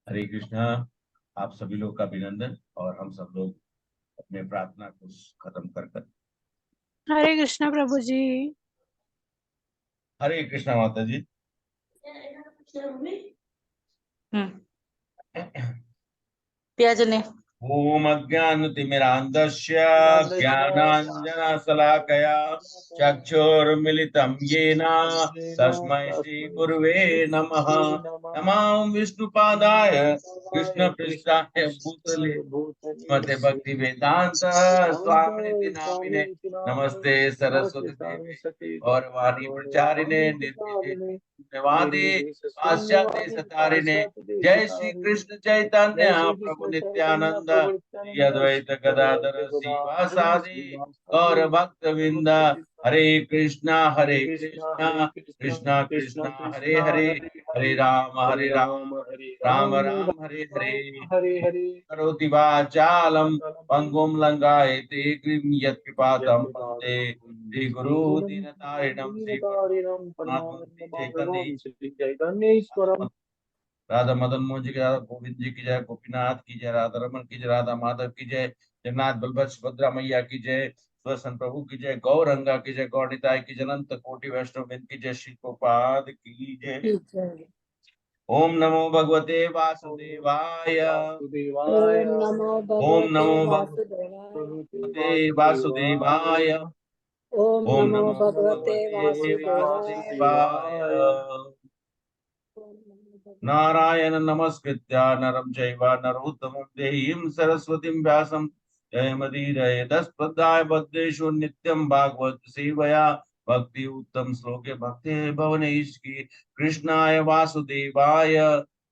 हरे कृष्णा। आप सभी लोग का अभिनंदन। और हम सब लोग अपने प्रार्थना को खत्म कर कर हरे कृष्णा प्रभु जी। हरे कृष्णा माता जी। प्याज ने ओम अज्ञानतिमिरान्धस्य ज्ञानाञ्जनशलाकया चक्षुर्मिलितं येन तस्मै श्रीगुरुवे नमः। नमामि विष्णुपादाय कृष्णपृष्ठाय भूतले श्रीमते भक्ति वेदांत स्वामिनिति नामिने नमस्ते सरस्वती देवे और वाणी प्रचारिणे निर्विशेषवादी पाश्चात्य सतारिणे। जय श्री कृष्ण चैतन्य प्रभु नित्यानंद श्री अद्वैत गदाधर श्रीवासादि गौर भक्त विंदा। हरे कृष्णा कृष्णा कृष्णा हरे हरे, हरे राम राम राम हरे हरे। करोति वाचालं पंगुं लंघयते गिरिं यत्कृपातं वन्दे श्रीगुरु दीनतारिणं श्रीपरमानंद वन्दे चैतन्य राधा मदन मोहन जी की, राधा गोविंद जी की जय, गोपीनाथ की जय, राधा रमन की जय, राधा माधव की जय, जगन्नाथ बलभद्र सुभद्रा मैया की जय, स्वसन प्रभु की जय, गौरंगा की जय, गौरनिताय की जय, अनंत कोटि वैष्णव वृंद की जय, श्री प्रभुपाद की जय। ओम नमो भगवते वासुदेवाय। ओम नमो ओम भगवते नमो वासुदेवाय। भगवते वासुदेवाय। ओम ओम नमो नमो भगवते भगवते वासुदेवाय। वासुदेवाय। ओम नमो भगवते नारायण नमस्कृत्य नरं चैव नरोत्तमं देवीं सरस्वतीं व्यासं जयमुदीरयेदस्पदाय भद्रेषु नित्यं भागवत सेवया भक्ति उत्तम श्लोके भक्ते भवनेष्टि कृष्णाय वासुदेवाय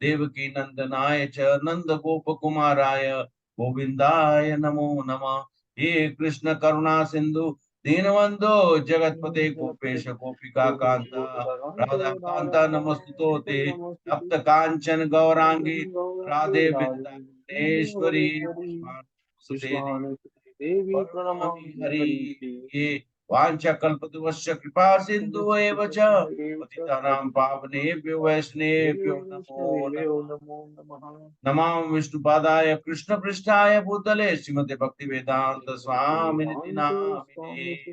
देवकी नंदनाय च नंद गोप कुमाराय गोविंदाय नमो नमः। हे कृष्ण करुणा सिंधु दीनबंधो जगतपते गोपेश गोपिका कांता राधा कांता नमस्तुते तप्त कांचन गौरांगी राधे वृंदावनेश्वरी पुष्पाणि प्रणमामि हरि। ये वाञ्छाकल्पतरुश्च कृपा सिन्धु एव च पतितानां पावनेभ्यो वैष्णवेभ्यो नमो नमः। नमामि विष्णुपादाय कृष्णपृष्ठाय भूतले श्रीमते भक्ति वेदांत स्वामिनिति नामिने।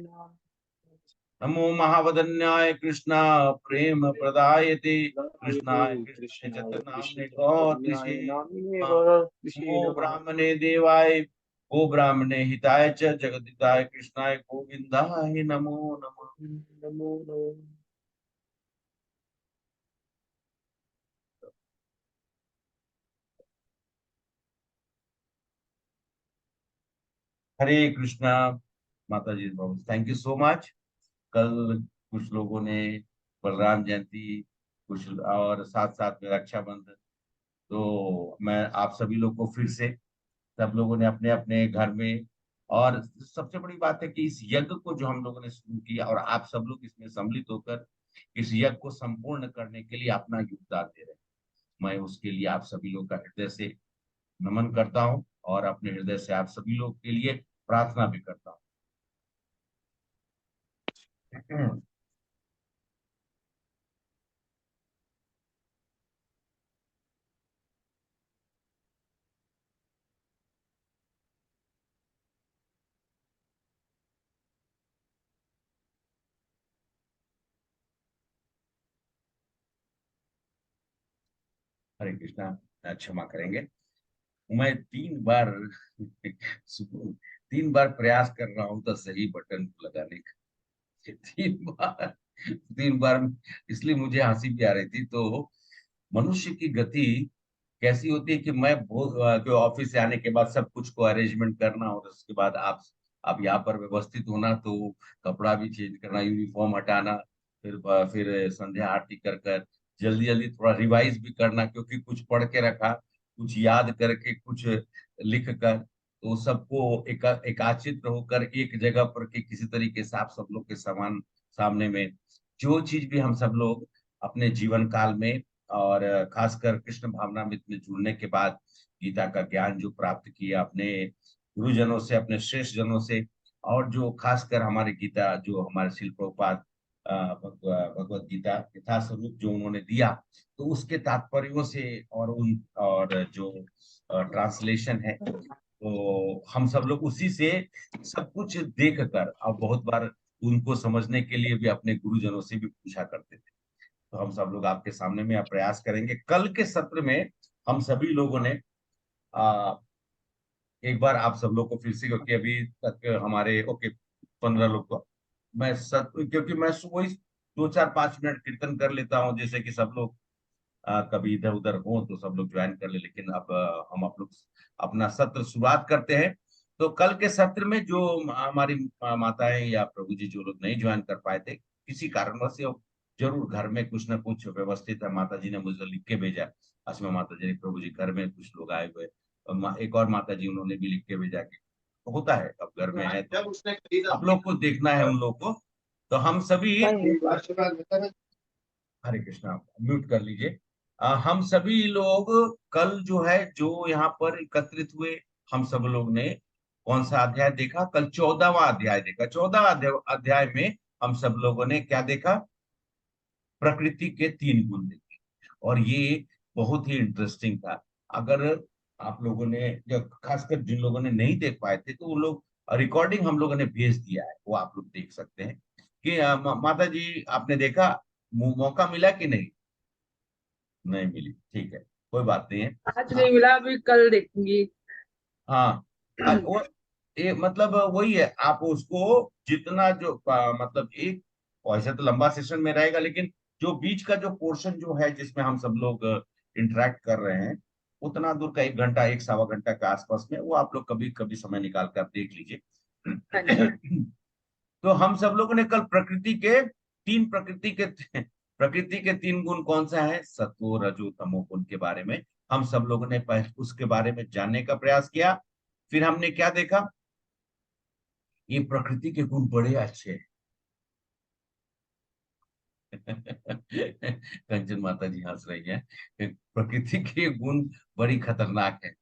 नमो महावदन्याय कृष्णा प्रेम प्रदायते कृष्णाय कृष्णाय चतुर्नाम्ने गौर्निषे नमो ब्राह्मणे देवाय गो ब्राह्मणे हिताय च जगदिताय कृष्णाय गोविंदाय नमो नमः। हरे कृष्णा माता जी बहुत थैंक यू सो मच। कल कुछ लोगों ने बलराम जयंती, कुछ और साथ साथ में रक्षाबंधन, तो मैं आप सभी लोग को फिर से सब लोगों ने अपने अपने घर में, और सबसे बड़ी बात है कि इस यज्ञ को जो हम लोगों ने शुरू किया और आप सब लोग इसमें सम्मिलित होकर इस यज्ञ को संपूर्ण करने के लिए अपना योगदान दे रहे हैं। मैं उसके लिए आप सभी लोग का हृदय से नमन करता हूं और अपने हृदय से आप सभी लोग के लिए प्रार्थना भी करता हूँ। हरे कृष्णा। क्षमा करेंगे। मैं 3 बार तीन बार प्रयास कर रहा हूं तो सही बटन को लगाने का। 3 बार, 3 बार, इसलिए मुझे हंसी भी आ रही थी। तो मनुष्य की गति कैसी होती है कि मैं बहुत जो ऑफिस से आने के बाद सब कुछ को अरेंजमेंट करना और उसके बाद आप यहाँ पर व्यवस्थित होना, तो कपड़ा भी चेंज करना, यूनिफॉर्म हटाना, फिर संध्या आरती कर कर जल्दी जल्दी थोड़ा रिवाइज भी करना, क्योंकि कुछ पढ़ के रखा, कुछ याद करके, कुछ लिख कर, तो सबको एकाचित होकर एक जगह पर कि किसी तरीके से आप सब लोग के समान सामने में जो चीज भी हम सब लोग अपने जीवन काल में और खासकर कृष्ण भावनामृत में जुड़ने के बाद गीता का ज्ञान जो प्राप्त किया अपने गुरुजनों से, अपने श्रेष्ठ जनों से, और जो खासकर हमारे गीता जो हमारे शिल प्रभुपाद भगवत गीता यथास्वरूप जो उन्होंने दिया, तो उसके तात्पर्यों से और उन और जो ट्रांसलेशन है, तो हम सब लोग उसी से सब कुछ देख कर, अब बहुत बार उनको समझने के लिए भी अपने गुरुजनों से भी पूछा करते थे। तो हम सब लोग आपके सामने में प्रयास करेंगे कल के सत्र में। हम सभी लोगों ने एक बार आप सब लोग को फिर से, क्योंकि अभी तक हमारे 15 लोग को मैं सब, क्योंकि मैं सुबह ही 2 4 5 मिनट कीर्तन कर लेता हूँ, जैसे कि सब लोग कभी इधर उधर हो तो सब लोग ज्वाइन कर ले, लेकिन अब हम आप लोग अपना सत्र शुरुआत करते हैं। तो कल के सत्र में जो हमारी माताएं या प्रभु जी जो लोग नहीं ज्वाइन कर पाए थे किसी कारणवश से, जरूर घर में कुछ ना कुछ व्यवस्थित है, माता जी ने मुझे लिख के भेजा। असमा माता जी ने, प्रभु जी घर में कुछ लोग आए हुए, और एक और माता जी उन्होंने भी लिख के भेजा कि तो होता है, अब घर में है तो आप लोग को देखना है उन लोग को। तो हम सभी, हरे कृष्णा, म्यूट कर लीजिए। हम सभी लोग कल जो है, जो यहाँ पर एकत्रित हुए, हम सब लोग ने कौन सा अध्याय देखा? कल 14वां अध्याय देखा। 14वां अध्याय में हम सब लोगों ने क्या देखा? प्रकृति के 3 गुण देखे, और ये बहुत ही इंटरेस्टिंग था। अगर आप लोगों ने, जब खासकर जिन लोगों ने नहीं देख पाए थे, तो वो लोग, रिकॉर्डिंग हम लोगों ने भेज दिया है, वो आप लोग देख सकते हैं कि माता जी आपने देखा, मौका मिला कि नहीं? नहीं मिली, ठीक है, कोई बात नहीं है। आज नहीं मिला, अभी कल देखूंगी। हाँ, वो ये मतलब वही है, आप उसको जितना जो मतलब एक, वैसे तो लंबा सेशन में रहेगा, लेकिन जो बीच का जो पोर्शन जो है जिसमें हम सब लोग इंटरेक्ट कर रहे हैं, उतना दूर का 1 घंटा 1 सवा घंटा के आसपास में, वो आप लोग कभी कभी समय निकाल कर देख हाँ जी। लीजिए। तो हम सब लोगों ने कल प्रकृति के 3 गुण कौन सा है, सत्व रजो तमो गुण के बारे में हम सब लोगों ने पहले उसके बारे में जानने का प्रयास किया। फिर हमने क्या देखा? ये प्रकृति के गुण बड़े अच्छे हैं। कंचन माता जी हंस रही हैं कि प्रकृति के गुण बड़ी खतरनाक है,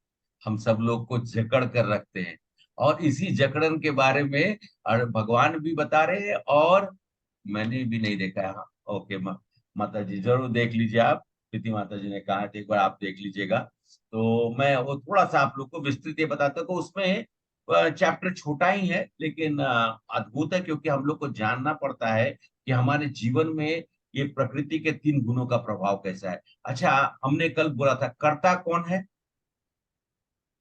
हम सब लोग को जकड़ कर रखते हैं। और इसी जकड़न के बारे में भगवान भी बता रहे हैं, और मैंने भी नहीं देखा है। हाँ, ओके, माता जी जरूर देख लीजिए आप, प्रीति माता जी ने कहा है, तो एक बार आप देख लीजिएगा। तो मैं वो थोड़ा सा आप लोग को विस्तृत ये बताता हूँ कि उसमें चैप्टर छोटा ही है, लेकिन अद्भुत है, क्योंकि हम लोग को जानना पड़ता है कि हमारे जीवन में ये प्रकृति के 3 गुणों का प्रभाव कैसा है। अच्छा, हमने कल बोला था कर्ता कौन है?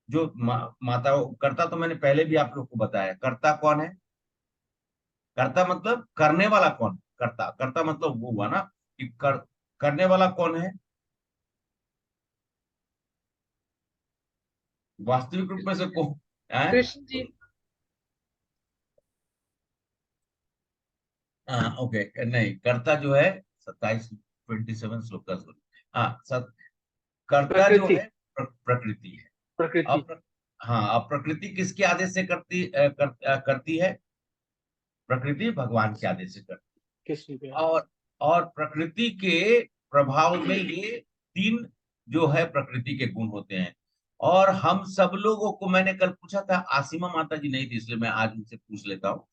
जो माता, कर्ता तो मैंने पहले भी आप लोग को बताया, कर्ता कौन है? कर्ता मतलब करने वाला कौन? कर्ता, कर्ता मतलब वो हुआ ना कि करने वाला कौन है? वास्तविक रूप में से कौन है? कृष्ण जी। हाँ, ओके, नहीं, कर्ता जो है 27 श्लोक का श्लोक। हाँ, कर्ता जो प्रकृति। है प्रकृति है। प्रकृति। अब हाँ, अब प्रकृति किसके आदेश से करती है? प्रकृति भगवान के आदेश से करती कृष्ण पे। है। और प्रकृति के प्रभाव में ये 3 जो है प्रकृति के गुण होते हैं। और हम सब लोगों को, मैंने कल पूछा था, आसिमा माता जी नहीं थी, इसलिए मैं आज उनसे पूछ लेता हूँ।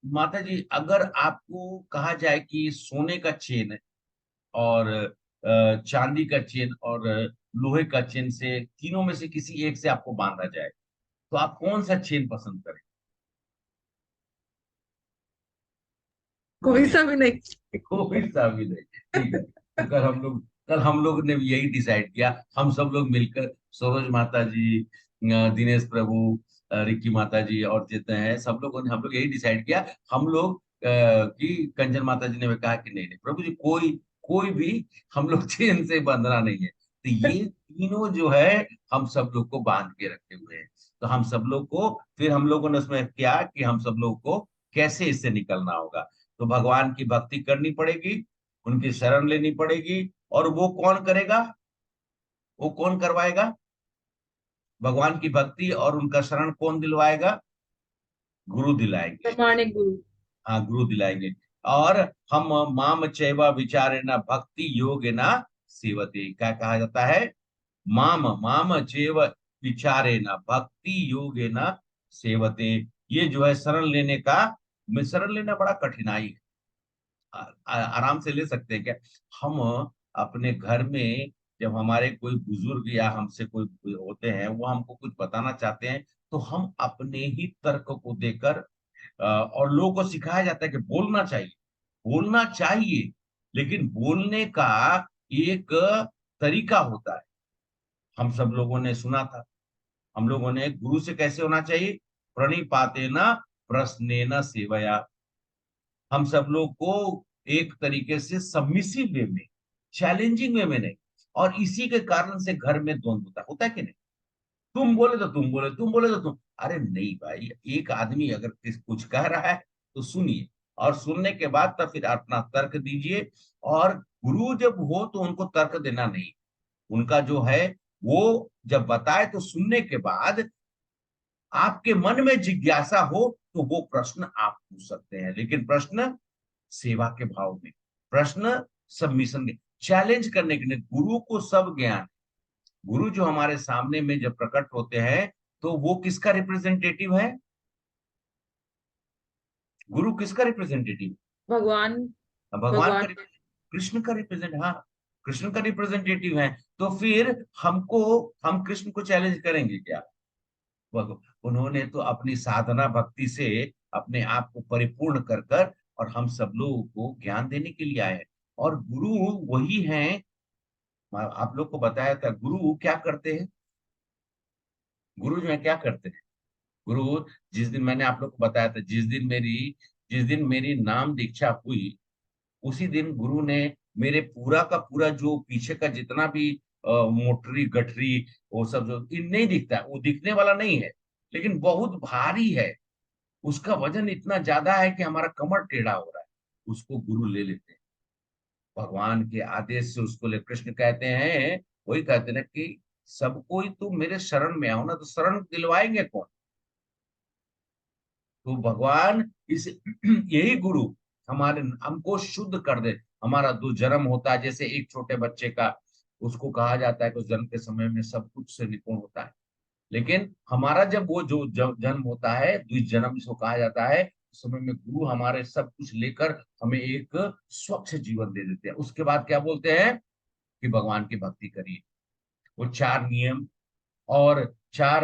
माता जी, अगर आपको कहा जाए कि सोने का चेन और चांदी का चेन और लोहे का चेन से, तीनों में से किसी एक से आपको बांधा जाए, तो आप कौन सा चेन पसंद करें? कोई सा भी नहीं। कोई सा भी नहीं, ठीक है। तो कल हम लोग ने भी यही डिसाइड किया, हम सब लोग मिलकर, सरोज माता जी, दिनेश प्रभु, रिक्की माता जी और जितने हैं सब लोगों ने, हम लोग यही डिसाइड किया। हम लोग कि कंचन माता जी ने भी कहा कि नहीं नहीं प्रभु जी, कोई कोई भी हम लोग चेन से बंधना नहीं है। तो ये तीनों जो है हम सब लोग को बांध के रखे हुए हैं। तो हम सब लोग को, फिर हम लोगों ने उसमें किया कि हम सब लोग को कैसे इससे निकलना होगा। तो भगवान की भक्ति करनी पड़ेगी, उनकी शरण लेनी पड़ेगी। और वो कौन करेगा? वो कौन करवाएगा? भगवान की भक्ति और उनका शरण कौन दिलवाएगा? गुरु दिलाएंगे। प्रमाणिक गुरु। हाँ, गुरु दिलाएंगे। और हम माम चैव विचारेण भक्ति योगेन सेवते, क्या कहा जाता है? माम माम चैव विचारेण भक्ति योगेन सेवते। ये जो है शरण लेने का, में शरण लेना बड़ा कठिनाई है। आराम से ले सकते हैं क्या? हम अपने घर में जब हमारे कोई बुजुर्ग या हमसे कोई होते हैं, वो हमको कुछ बताना चाहते हैं, तो हम अपने ही तर्क को देकर और लोगों को सिखाया जाता है कि बोलना चाहिए, बोलना चाहिए। लेकिन बोलने का एक तरीका होता है। हम सब लोगों ने सुना था, हम लोगों ने गुरु से कैसे होना चाहिए, प्रणिपातेन प्रश्नेन सेवया। हम सब लोग को एक तरीके से सबमिसिव वे में, चैलेंजिंग वे में नहीं। और इसी के कारण से घर में द्वंद्व होता है कि नहीं? तुम बोले तो तुम बोले, तुम बोले तो तुम। अरे नहीं भाई, एक आदमी अगर कुछ कह रहा है तो सुनिए, और सुनने के बाद तब फिर अपना तर्क दीजिए। और गुरु जब हो तो उनको तर्क देना नहीं, उनका जो है वो जब बताए तो सुनने के बाद आपके मन में जिज्ञासा हो तो वो प्रश्न आप पूछ सकते हैं, लेकिन प्रश्न सेवा के भाव में, प्रश्न सबमिशन के, चैलेंज करने के लिए। गुरु को सब ज्ञान, गुरु जो हमारे सामने में जब प्रकट होते हैं तो वो किसका रिप्रेजेंटेटिव है? गुरु किसका रिप्रेजेंटेटिव? भगवान। भगवान का भगवान। कृष्ण का रिप्रेजेंट, हाँ, कृष्ण का रिप्रेजेंटेटिव है। तो फिर हमको, हम कृष्ण को चैलेंज करेंगे क्या? उन्होंने तो अपनी साधना भक्ति से अपने आप को परिपूर्ण कर कर और हम सब लोगों को ज्ञान देने के लिए आए हैं। और गुरु वही हैं। आप लोग को बताया था गुरु क्या करते हैं। गुरु जो है क्या करते हैं? गुरु, जिस दिन मैंने आप लोग को बताया था, जिस दिन मेरी नाम दीक्षा हुई, उसी दिन गुरु ने मेरे पूरा का पूरा जो पीछे का जितना भी मोटरी गठरी, वो सब जो इन नहीं दिखता है, वो दिखने वाला नहीं है, लेकिन बहुत भारी है। उसका वजन इतना ज्यादा है कि हमारा कमर टेढ़ा हो रहा है। उसको गुरु ले लेते हैं, भगवान के आदेश से उसको ले। कृष्ण कहते हैं, वही कहते हैं ना कि सब कोई तुम मेरे शरण में आओ ना, तो शरण दिलवाएंगे कौन? तो भगवान इस यही गुरु हमारे हमको शुद्ध कर दे। हमारा जो जन्म होता है, जैसे एक छोटे बच्चे का, उसको कहा जाता है कि उस जन्म के समय में सब कुछ से निपुण होता है, लेकिन हमारा जब वो जो जन्म होता है, द्विज जन्म जिसको कहा जाता है, उस समय में गुरु हमारे सब कुछ लेकर हमें एक स्वच्छ जीवन दे देते हैं। उसके बाद क्या बोलते हैं कि भगवान की भक्ति करिए। वो चार नियम, और चार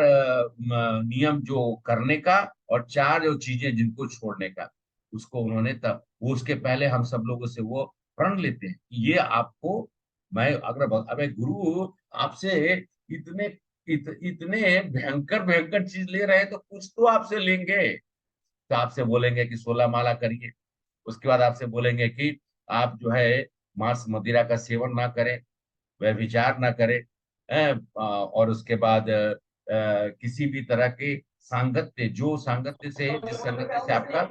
नियम जो करने का, और चार जो चीजें जिनको छोड़ने का, उसको उन्होंने तब, वो उसके पहले हम सब लोगों से वो प्रण लेते हैं कि ये आपको, मैं अगर अबे गुरु आपसे इतने इतने भयंकर भयंकर चीज ले रहे हैं, तो कुछ तो आपसे लेंगे। तो आपसे बोलेंगे कि 16 माला करिए, उसके बाद आपसे बोलेंगे कि आप जो है मांस मदिरा का सेवन ना करें, वह विचार ना करे, और उसके बाद किसी भी तरह के सांगत्य, जो सांगत्य से, जिस संगत्य से आपका,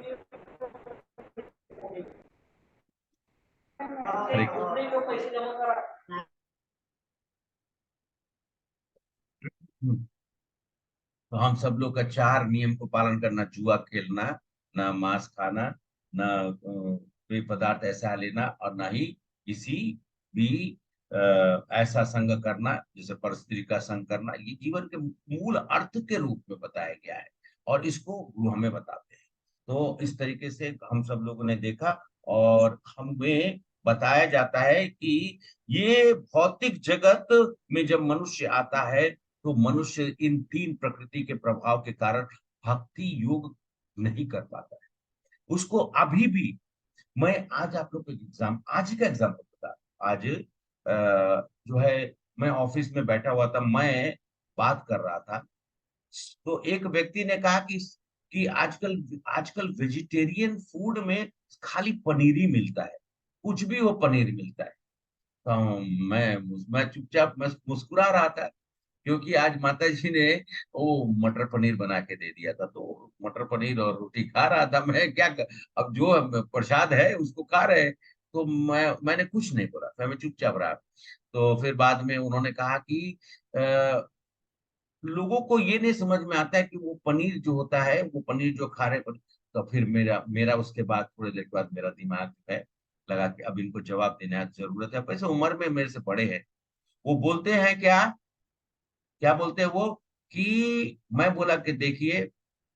हरे कृष्ण। तो हम सब लोग का चार नियम को पालन करना: जुआ खेलना, ना मांस खाना, ना कोई पदार्थ ऐसा लेना, और ना ही किसी भी ऐसा संग करना जैसे पर स्त्री का संग करना। ये जीवन के मूल अर्थ के रूप में बताया गया है, और इसको गुरु हमें बताते हैं। तो इस तरीके से हम सब लोगों ने देखा, और हमें बताया जाता है कि ये भौतिक जगत में जब मनुष्य आता है, तो मनुष्य इन तीन प्रकृति के प्रभाव के कारण भक्ति योग नहीं कर पाता है। उसको अभी भी, मैं आज आप लोग को एग्जाम, आज ही का एग्जाम्पल बता। आज जो है, मैं ऑफिस में बैठा हुआ था, मैं बात कर रहा था, तो एक व्यक्ति ने कहा कि आजकल आजकल वेजिटेरियन फूड में खाली पनीर ही मिलता है, कुछ भी वो पनीर मिलता है। तो मैं चुपचाप मैं मुस्कुरा रहा था, क्योंकि आज माता जी ने वो मटर पनीर बना के दे दिया था, तो मटर पनीर और रोटी खा रहा था मैं। अब जो प्रसाद है उसको खा रहे हैं, तो मैंने कुछ नहीं बोला, मैं चुपचाप रहा। तो फिर बाद में उन्होंने कहा कि लोगों को ये नहीं समझ में आता है कि वो पनीर जो होता है, वो पनीर जो खा रहे हैं। तो फिर मेरा मेरा उसके बाद थोड़ी देर के बाद मेरा दिमाग जो है लगा कि अब इनको जवाब देने की जरूरत है। वैसे उम्र में मेरे से बड़े हैं, वो बोलते हैं क्या, क्या बोलते हैं वो, कि मैं बोला कि देखिए,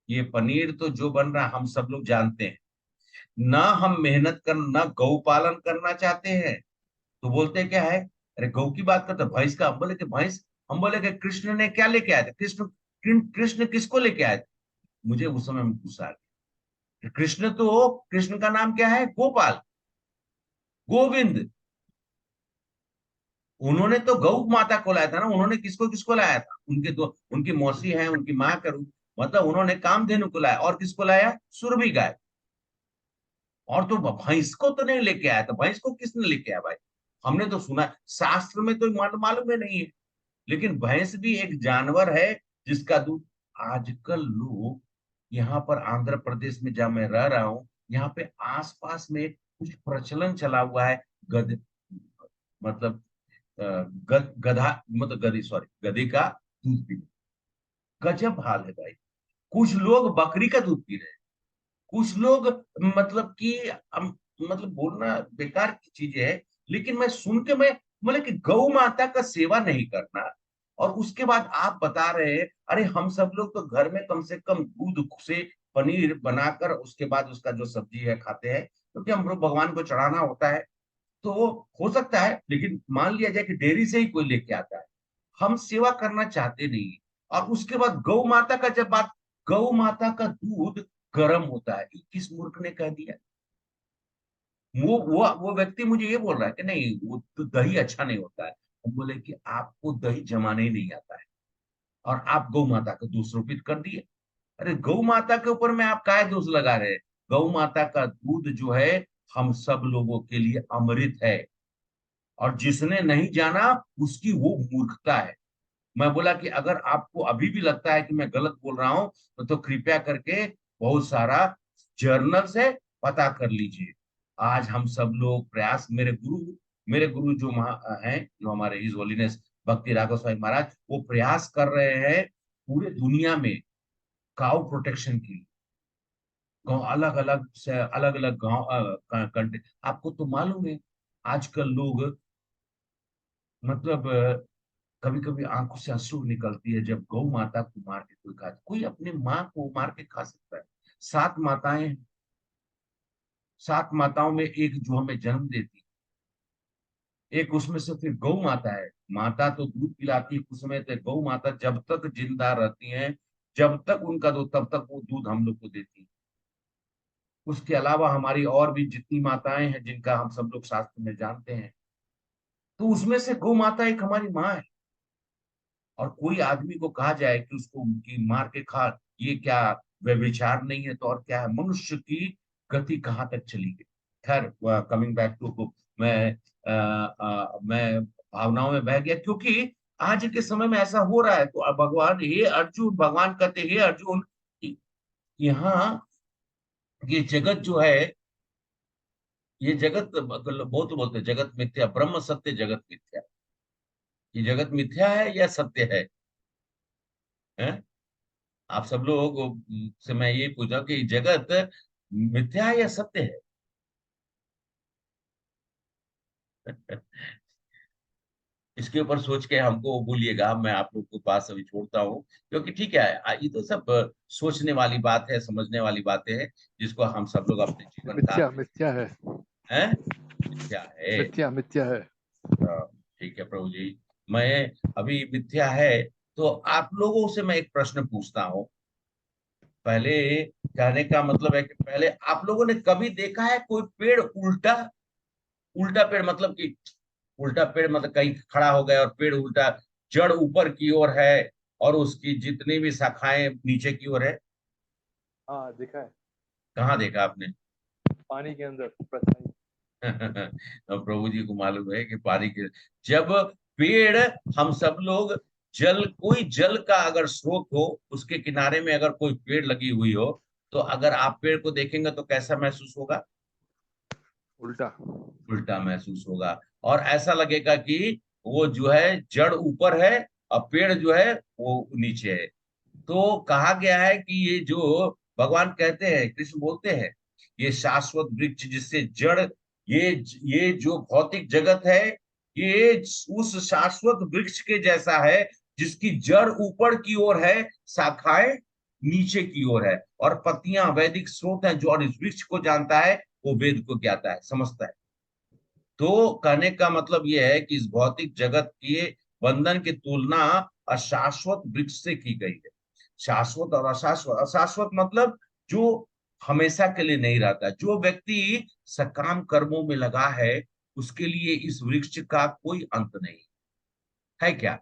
ये पनीर तो जो बन रहा हम सब लोग जानते हैं, ना हम मेहनत कर ना गौ पालन करना चाहते हैं। तो बोलते क्या है, अरे गौ की बात करते भैंस का। हम बोले कि भैंस, हम बोले कि कृष्ण ने क्या लेके आए थे, कृष्ण किसको लेके आए थे। मुझे उस समय में गुस्सा आ गया। कृष्ण तो, कृष्ण का नाम क्या है, गोपाल, गोविंद। उन्होंने तो गौ माता को लाया था ना, उन्होंने किसको किसको लाया था, उनके दो, उनकी मौसी है, उनकी माँ का रूप, मतलब उन्होंने कामधेनु को लाया, और किसको लाया, सुरभि गाय। और तो भैंस को तो नहीं लेके आया था, भैंस को किसने लेके आया भाई। हमने तो सुना, शास्त्र में तो मालूम है नहीं है। लेकिन भैंस भी एक जानवर है जिसका दूध, आजकल लोग यहाँ पर आंध्र प्रदेश में जहाँ मैं रह रहा हूँ, यहाँ पे आसपास में कुछ प्रचलन चला हुआ है, गध, मतलब गधा, मतलब गधी, सॉरी, गधे का दूध पीने। गजब हाल है भाई। कुछ लोग बकरी का दूध पी रहे हैं, कुछ लोग, मतलब कि मतलब बोलना बेकार की चीज है, लेकिन मैं सुन के मैं बोले कि गौ माता का सेवा नहीं करना, और उसके बाद आप बता रहे हैं, अरे हम सब लोग तो घर में कम से कम दूध से पनीर बनाकर उसके बाद उसका जो सब्जी है खाते हैं, क्योंकि हम लोग भगवान को चढ़ाना होता है। तो वो हो सकता है, लेकिन मान लिया जाए कि डेयरी से ही कोई लेके आता है, हम सेवा करना चाहते नहीं। और उसके बाद गौ माता का जब बात, गौ माता का दूध गर्म होता है, ये किस मूर्ख ने कह दिया। वो व्यक्ति मुझे ये बोल रहा है कि नहीं वो तो दही अच्छा नहीं होता है। हम बोले कि आपको दही जमाने ही नहीं आता है, और आप गौ माता को दोषारोपित कर दिए। अरे गौ माता के ऊपर में आप काहे दोष लगा रहे हैं। गौ माता का दूध जो है हम सब लोगों के लिए अमृत है, और जिसने नहीं जाना उसकी वो मूर्खता है। मैं बोला कि अगर आपको अभी भी लगता है कि मैं गलत बोल रहा हूं, तो कृपया करके बहुत सारा जर्नल से पता कर लीजिए। आज हम सब लोग प्रयास, मेरे गुरु जो हैं, जो हमारे हिज होलीनेस भक्ति राघव स्वामी महाराज, वो प्रयास कर रहे हैं पूरे दुनिया में काउ प्रोटेक्शन की। गांव अलग अलग से अलग अलग गांव, कंट्री, आपको तो मालूम है, आजकल लोग, मतलब कभी कभी आंखों से आंसू निकलती है जब गौ माता को मार के कोई खा, कोई अपने माँ को मार के खा सकता है। सात माताएं हैं, सात माताओं में एक जो हमें जन्म देती, एक उसमें से फिर गौ माता है। माता तो दूध पिलाती है, उसमें तो गौ माता जब तक जिंदा रहती हैं, जब तक उनका दूध, तब तक वो दूध हम लोग को देती है। उसके अलावा हमारी और भी जितनी माताएं हैं जिनका हम सब लोग शास्त्र में जानते हैं, तो उसमें से गौ माता एक हमारी माँ है। और कोई आदमी को कहा जाए कि उसको उनकी मार के खा, ये क्या व्यभिचार नहीं है तो और क्या है। मनुष्य की गति कहाँ तक चली गई। खैर, कमिंग बैक टू, मैं मैं भावनाओं में बह गया, क्योंकि आज के समय में ऐसा हो रहा है। तो अब भगवान, हे अर्जुन, भगवान कहते, हे अर्जुन, यहाँ ये जगत जो है, ये जगत, बहुत बोलते हैं जगत मिथ्या, ब्रह्म सत्य जगत मिथ्या। ये जगत मिथ्या है या सत्य है? आप सब लोग से मैं ये पूछा कि जगत मिथ्या है या सत्य है? इसके ऊपर सोच के हमको बोलिएगा, मैं आप लोग को पास अभी छोड़ता हूँ, क्योंकि ठीक है, ये तो सब सोचने वाली बात है, समझने वाली बातें हैं, जिसको हम सब लोग अपने जीवन का मिथ्या मिथ्या है। है, मिथ्या है। मिथ्या मिथ्या है। ठीक है प्रभु जी, मैं अभी मिथ्या है, तो आप लोगों से मैं एक प्रश्न पूछता हूँ। पहले, कहने का मतलब है कि पहले आप लोगों ने कभी देखा है कोई पेड़ उल्टा, उल्टा पेड़, मतलब कि उल्टा पेड़, मतलब कहीं खड़ा हो गया और पेड़ उल्टा, जड़ ऊपर की ओर है और उसकी जितनी भी शाखाएं नीचे की ओर है। हाँ देखा है, कहाँ देखा आपने? पानी के अंदर परछाई। अब प्रभु जी को मालूम है कि पानी के, जब पेड़, हम सब लोग, जल, कोई जल का अगर स्रोत हो, उसके किनारे में अगर कोई पेड़ लगी हुई हो, तो अगर आप पेड़ को देखेंगे तो कैसा महसूस होगा? उल्टा। उल्टा महसूस होगा। और ऐसा लगेगा कि वो जो है जड़ ऊपर है और पेड़ जो है वो नीचे है। तो कहा गया है कि ये जो भगवान कहते हैं, कृष्ण बोलते हैं, ये शाश्वत वृक्ष जिससे जड़, ये ये जो भौतिक जगत है, ये उस शाश्वत वृक्ष के जैसा है जिसकी जड़ ऊपर की ओर है, शाखाएं नीचे की ओर है, और पत्तियां वैदिक स्रोत है जो, और इस वृक्ष को जानता है वो वेद को ज्ञाता है, समझता है। तो कहने का मतलब यह है कि इस भौतिक जगत के बंधन की तुलना अशाश्वत वृक्ष से की गई है। शाश्वत और अशाश्वत, अशाश्वत मतलब जो हमेशा के लिए नहीं रहता। जो व्यक्ति सकाम कर्मों में लगा है उसके लिए इस वृक्ष का कोई अंत नहीं है क्या?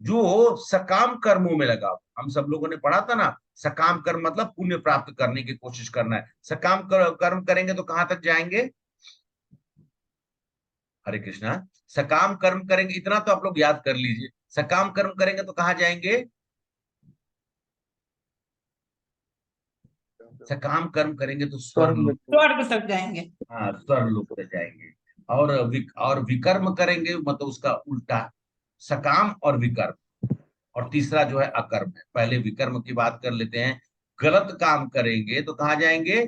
जो सकाम कर्मों में लगा, हम सब लोगों ने पढ़ा था ना, सकाम कर्म मतलब पुण्य प्राप्त करने की कोशिश करना है। सकाम कर्म करेंगे तो कहां तक जाएंगे? हरे कृष्णा। सकाम कर्म करेंगे, इतना तो आप लोग याद कर लीजिए, सकाम कर्म करेंगे तो कहां जाएंगे? सकाम कर्म करेंगे तो स्वर्ग लोक, स्वर्ग तक जाएंगे। हाँ स्वर्ग लोक पे जाएंगे। और और विकर्म करेंगे मतलब उसका उल्टा, सकाम और विकर्म। और तीसरा जो है अकर्म है। पहले विकर्म की बात कर लेते हैं। गलत काम करेंगे तो कहाँ जाएंगे?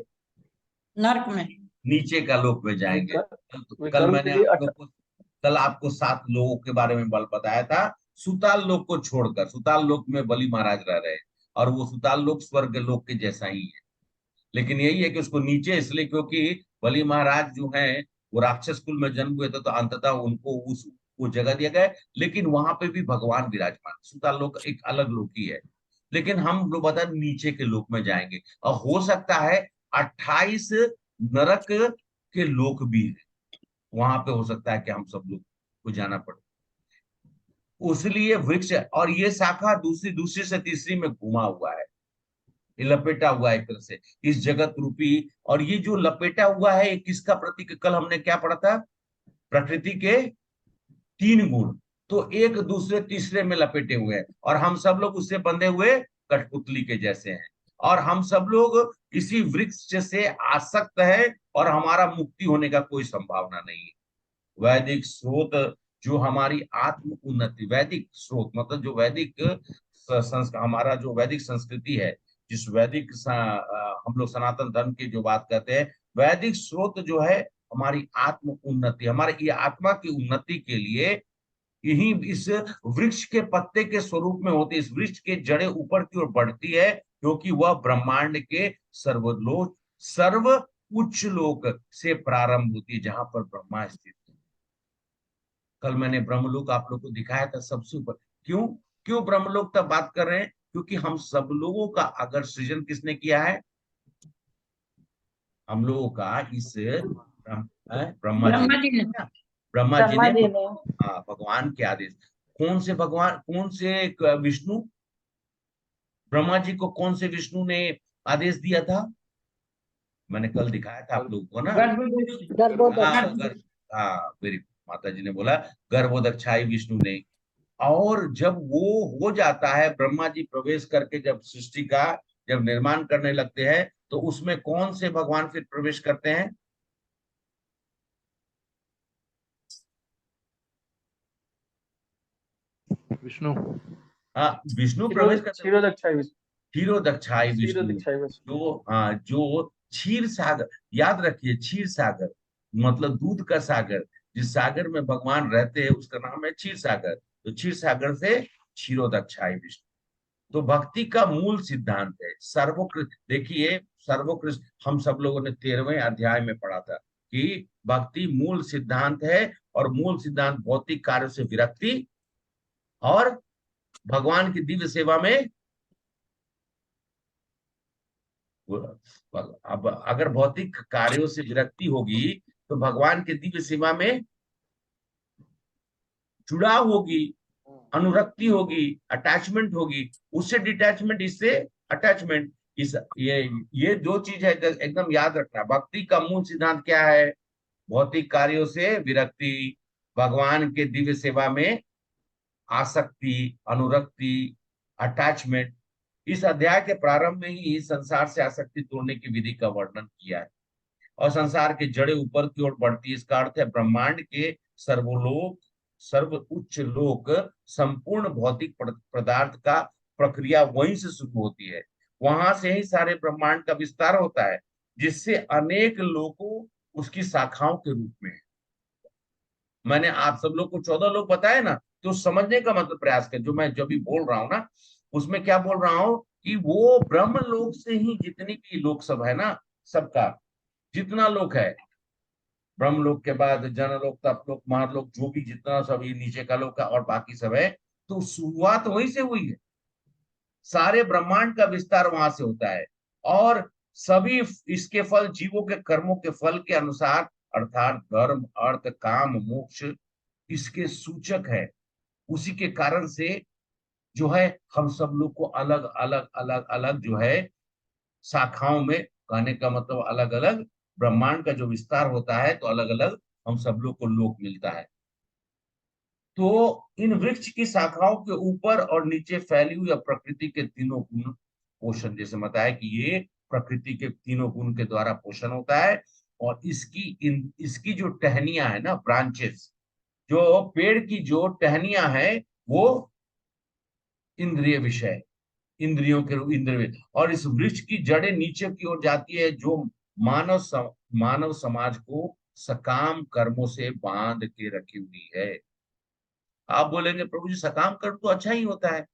नरक में। नीचे का लोक में जाएंगे। कल विकर्म के मैंने लिए आप लोग को, कल आपको 7 लोगों के बारे में बल बताया था। सुताल लोक को छोड़कर, सुताल लोक में बलि महाराज रह रहे हैं, और वो सुताल लोक स्वर्ग लोक के जैसा ही है। लेकिन यही है कि उसको नीचे इसलिए क्योंकि बलि महाराज जो है वो राक्षस कुल में जन्म हुए थे, तो अंततः उनको उस वो जगह दिया गया है। लेकिन वहां पे भी भगवान विराजमान, सुताल लोक एक अलग लोक ही है। लेकिन हम लोग बता नीचे के लोक में जाएंगे, और हो सकता है 28 नरक के लोक भी है, वहां पे हो सकता है कि हम सब लोग को जाना पड़े। उसलिए वृक्ष, और ये शाखा दूसरी दूसरी से तीसरी में घुमा हुआ है, ये लपेटा हुआ है एक तरह से इस जगत रूपी। और ये जो लपेटा हुआ है ये किसका प्रतीक है? कल हमने क्या पढ़ा था? प्रकृति के 3 गुण, तो एक दूसरे तीसरे में लपेटे हुए हैं, और हम सब लोग उससे बंधे हुए कठपुतली के जैसे हैं। और हम सब लोग इसी वृक्ष से आसक्त है, और हमारा मुक्ति होने का कोई संभावना नहीं है। वैदिक स्रोत जो हमारी आत्म उन्नति, वैदिक स्रोत मतलब जो वैदिक हमारा जो वैदिक संस्कृति है, जिस वैदिक हम लोग सनातन धर्म की जो बात करते हैं, वैदिक स्रोत जो है हमारी आत्म उन्नति, हमारे ये आत्मा की उन्नति के लिए यही इस वृक्ष के पत्ते के स्वरूप में होती है। इस वृक्ष के जड़ें ऊपर की ओर बढ़ती है, क्योंकि वह ब्रह्मांड के सर्वलोक, सर्व उच्च लोक से प्रारंभ होती है, जहां पर ब्रह्मा स्थित है। कल मैंने ब्रह्मलोक आप लोग को दिखाया था सबसे ऊपर। क्यों क्यों ब्रह्मलोक तक बात कर रहे हैं? क्योंकि हम सब लोगों का अगर सृजन किसने किया है? हम लोगों का इस ब्रह्मा जी ने ब्रह्मा जी ने। किया। ब्रह्मा जी ब्रह्मा ने जी ने। भगवान के आदेश। कौन से भगवान, कौन से विष्णु? ब्रह्मा जी को कौन से विष्णु ने आदेश दिया था? मैंने कल दिखाया था आप लोगों को ना। गर्भवती। गर्भोदक। हाँ मेरी माता जी ने बोला गर्भोदक्षाई विष्णु ने। और जब वो हो जाता है, ब्रह्मा जी प्रवेश करके जब सृष्टि का जब निर्माण करने लगते हैं, तो उसमें कौन से भगवान फिर प्रवेश करते हैं? विष्णु। हाँ विष्णु प्रवेश करते हैं। क्षीरोदक्षाई विष्णु। क्षीरोदक्षाई विष्णु, क्षीरोदक्षाई विष्णु। जो क्षीर सागर, याद रखिए क्षीर सागर मतलब दूध का सागर। जिस सागर में भगवान रहते हैं उसका नाम है क्षीर सागर। तो क्षीर सागर से क्षीरोदक्षाई विष्णु। तो भक्ति का मूल सिद्धांत है सर्वोकृत। देखिए सर्वोकृत हम सब लोगों ने 13वें अध्याय में पढ़ा था कि भक्ति मूल सिद्धांत है, और मूल सिद्धांत भौतिक कार्यों से विरक्ति और भगवान की दिव्य सेवा में। अब अगर भौतिक कार्यों से विरक्ति होगी तो भगवान के दिव्य सेवा में जुड़ाव होगी, अनुरक्ति होगी, अटैचमेंट होगी। उससे डिटैचमेंट, इससे अटैचमेंट। इस ये दो चीज है, एकदम याद रखना। भक्ति का मूल सिद्धांत क्या है? भौतिक कार्यों से विरक्ति, भगवान के दिव्य सेवा में आसक्ति, अनुरक्ति, अटैचमेंट। इस अध्याय के प्रारंभ में ही संसार से आसक्ति तोड़ने की विधि का वर्णन किया है। और संसार की जड़ें ऊपर की ओर बढ़ती है, इसका अर्थ है ब्रह्मांड के सर्वलोक, सर्व उच्च लोक, संपूर्ण भौतिक पदार्थ का प्रक्रिया वहीं से शुरू होती है। वहां से ही सारे ब्रह्मांड का विस्तार होता है, जिससे अनेक लोगों उसकी शाखाओं के रूप में है। मैंने आप सब लोग को 14 लोग बताए ना, तो समझने का मतलब प्रयास कर, जो मैं जब भी बोल रहा हूं ना, उसमें क्या बोल रहा हूं कि वो ब्रह्म लोक से ही जितनी भी लोक सब है ना, सबका जितना लोक है, ब्रह्मलोक के बाद जनलोक, तपलोक, महालोक, जो भी जितना सब ये नीचे का लोक है और बाकी सब है, तो शुरुआत वहीं से हुई है। सारे ब्रह्मांड का विस्तार वहां से होता है। और सभी इसके फल जीवों के कर्मों के फल के अनुसार, अर्थात धर्म, अर्थ, काम, मोक्ष इसके सूचक है। उसी के कारण से जो है हम सब लोग को अलग अलग अलग अलग जो है शाखाओं में, कहने का मतलब अलग अलग ब्रह्मांड का जो विस्तार होता है, तो अलग अलग हम सब लोग को लोक मिलता है। तो इन वृक्ष की शाखाओं के ऊपर और नीचे फैली हुई प्रकृति के तीनों गुण पोषण, जैसे बताया कि ये प्रकृति के तीनों गुण के द्वारा पोषण होता है। और इसकी जो टहनियां है ना, ब्रांचेस, जो पेड़ की जो टहनियां है, वो इंद्रिय विषय, इंद्रियों के रूप इंद्रिय, और इस वृक्ष की जड़ें नीचे की ओर जाती है, जो मानव समाज को सकाम कर्मों से बांध के रखी हुई है। आप बोलेंगे प्रभु जी सकाम कर्म तो अच्छा ही होता है,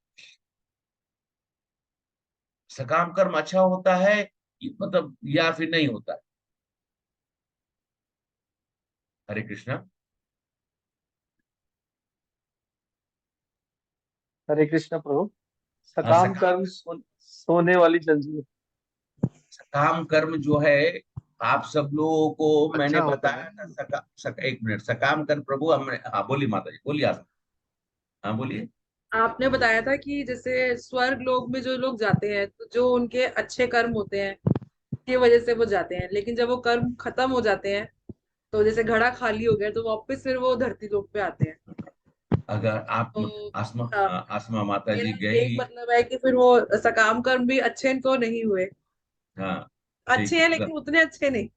सकाम कर्म अच्छा होता है मतलब, या फिर नहीं होता है? हरे कृष्णा। हरे कृष्ण प्रभु। हाँ, सकाम कर्म सोने वाली जंजीर। सकाम कर्म जो है, आप सब लोगों को मैंने अच्छा होता है। बताया ना, एक मिनट, सकाम कर्म प्रभु हमने, हाँ बोलिए माता जी, बोलिए आप। हाँ बोलिए। आपने बताया था कि जैसे स्वर्ग लोक में जो लोग जाते हैं तो जो उनके अच्छे कर्म होते हैं की वजह से वो जाते हैं, लेकिन जब वो कर्म खत्म हो जाते हैं तो जैसे घड़ा खाली हो गया तो वापस फिर वो धरती लोक पे आते हैं। अगर आप तो आसमा, हाँ, आसमा माता जी मेरा यही गई। मतलब है कि फिर वो सकाम कर्म भी अच्छे तो नहीं हुए, हाँ ठीक अच्छे हैं है। लेकिन उतने अच्छे नहीं।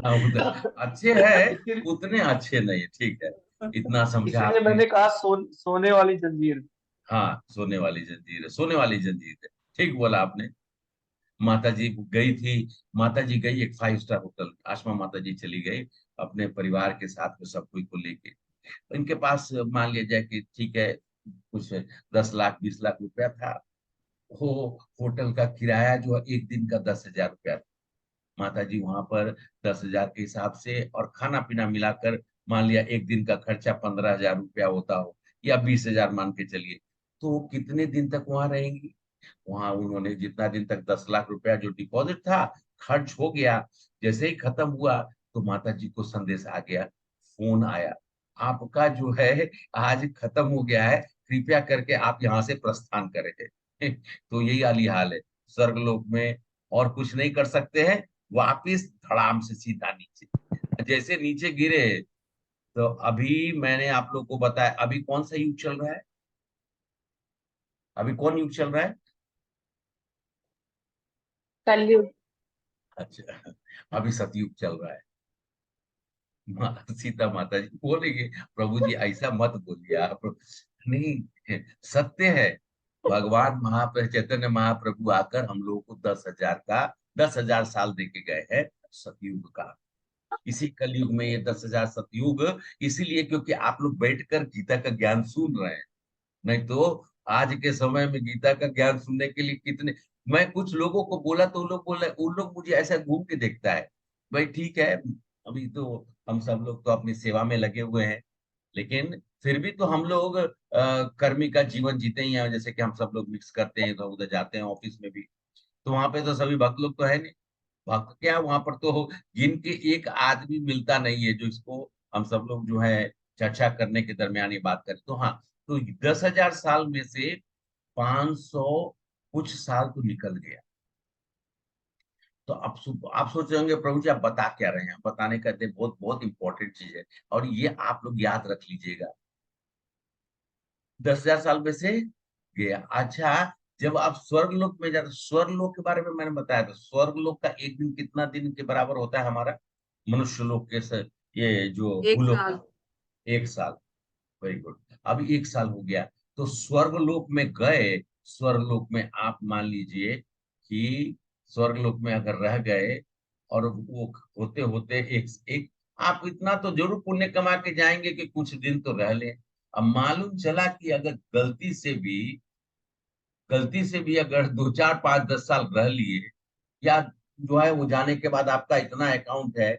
हाँ अच्छे है, उतने अच्छे नहीं, ठीक है, इतना समझा इसीलिए आपने। मैंने कहा सोने वाली जंजीर। हाँ सोने वाली जंजीर है, सोने वाली जंजीर है, ठीक बोला आपने। माता जी गई थी, माता जी गई एक 5 स्टार होटल, आसमा माता जी चली गई अपने परिवार के साथ में, सब कोई को लेके। इनके पास मान लिया जाए कि ठीक है कुछ 10 लाख 20 लाख रुपया था। वो होटल का किराया जो है एक दिन का 10,000 रुपया। माता जी वहां पर 10,000 के हिसाब से और खाना पीना मिलाकर मान लिया एक दिन का खर्चा 15,000 रुपया होता हो, या 20,000 मान के चलिए, तो वो कितने दिन तक वहां रहेंगी? वहां उन्होंने जितना दिन तक 10 लाख रुपया जो डिपॉजिट था खर्च हो गया, जैसे ही खत्म हुआ तो माता जी को संदेश आ गया, फोन आया, आपका जो है आज खत्म हो गया है, कृपया करके आप यहाँ से प्रस्थान करें। तो यही वाली हाल है स्वर्गलोक में, और कुछ नहीं कर सकते हैं, वापिस धड़ाम से सीधा नीचे। जैसे नीचे गिरे, तो अभी मैंने आप लोग को बताया, अभी कौन सा युग चल रहा है? अभी कौन युग चल रहा है? कलयुग। अच्छा, अभी सतयुग चल रहा है। सीता माता जी बोलेंगे प्रभु जी ऐसा मत बोलिए आप, नहीं, सत्य है। भगवान चैतन्य महाप्रभु आकर हम लोगों को 10,000 साल दे के गए हैं सतयुग का। इसी कलयुग में ये 10,000 सतयुग, इसीलिए क्योंकि आप लोग बैठकर गीता का ज्ञान सुन रहे हैं। नहीं तो आज के समय में गीता का ज्ञान सुनने के लिए कितने, मैं कुछ लोगों को बोला तो लोग बोल रहे, उन लोग मुझे ऐसा घूम के देखता है। भाई ठीक है, अभी तो हम सब लोग तो अपनी सेवा में लगे हुए हैं, लेकिन फिर भी तो हम लोग कर्मी का जीवन जीते ही हैं, जैसे कि हम सब लोग मिक्स करते हैं, इधर उधर जाते हैं ऑफिस में भी, तो वहां पे तो सभी भक्त लोग तो है नहीं। भक्त क्या, वहां पर तो गिन के एक आदमी मिलता नहीं है जो इसको हम सब लोग जो है चर्चा करने के दरमियान ये बात करें। तो हाँ, तो 10,000 साल में से 500 कुछ साल तो निकल गया। तो आप सोच रहे होंगे प्रभु जी आप बता क्या रहे हैं, बताने का बहुत बहुत इंपॉर्टेंट चीज है, और ये आप लोग याद रख लीजिएगा। 10,000 साल में से गया। अच्छा, जब आप स्वर्गलोक में जाते, स्वर्गलोक के बारे में मैंने बताया था, स्वर्गलोक का एक दिन कितना दिन के बराबर होता है हमारा मनुष्य लोक के से, ये जो एक भूलोक साल। का? 1 साल। Very good. अभी 1 साल हो गया, तो स्वर्गलोक में गए, स्वर्गलोक में आप मान लीजिए कि स्वर्गलोक में अगर रह गए, और वो होते होते एक एक, आप इतना तो जरूर पुण्य कमा के जाएंगे कि कुछ दिन तो रह लें। अब मालूम चला कि अगर गलती से भी गलती से भी अगर 2 4 5 10 साल रह लिए, या जो है वो जाने के बाद आपका इतना अकाउंट है,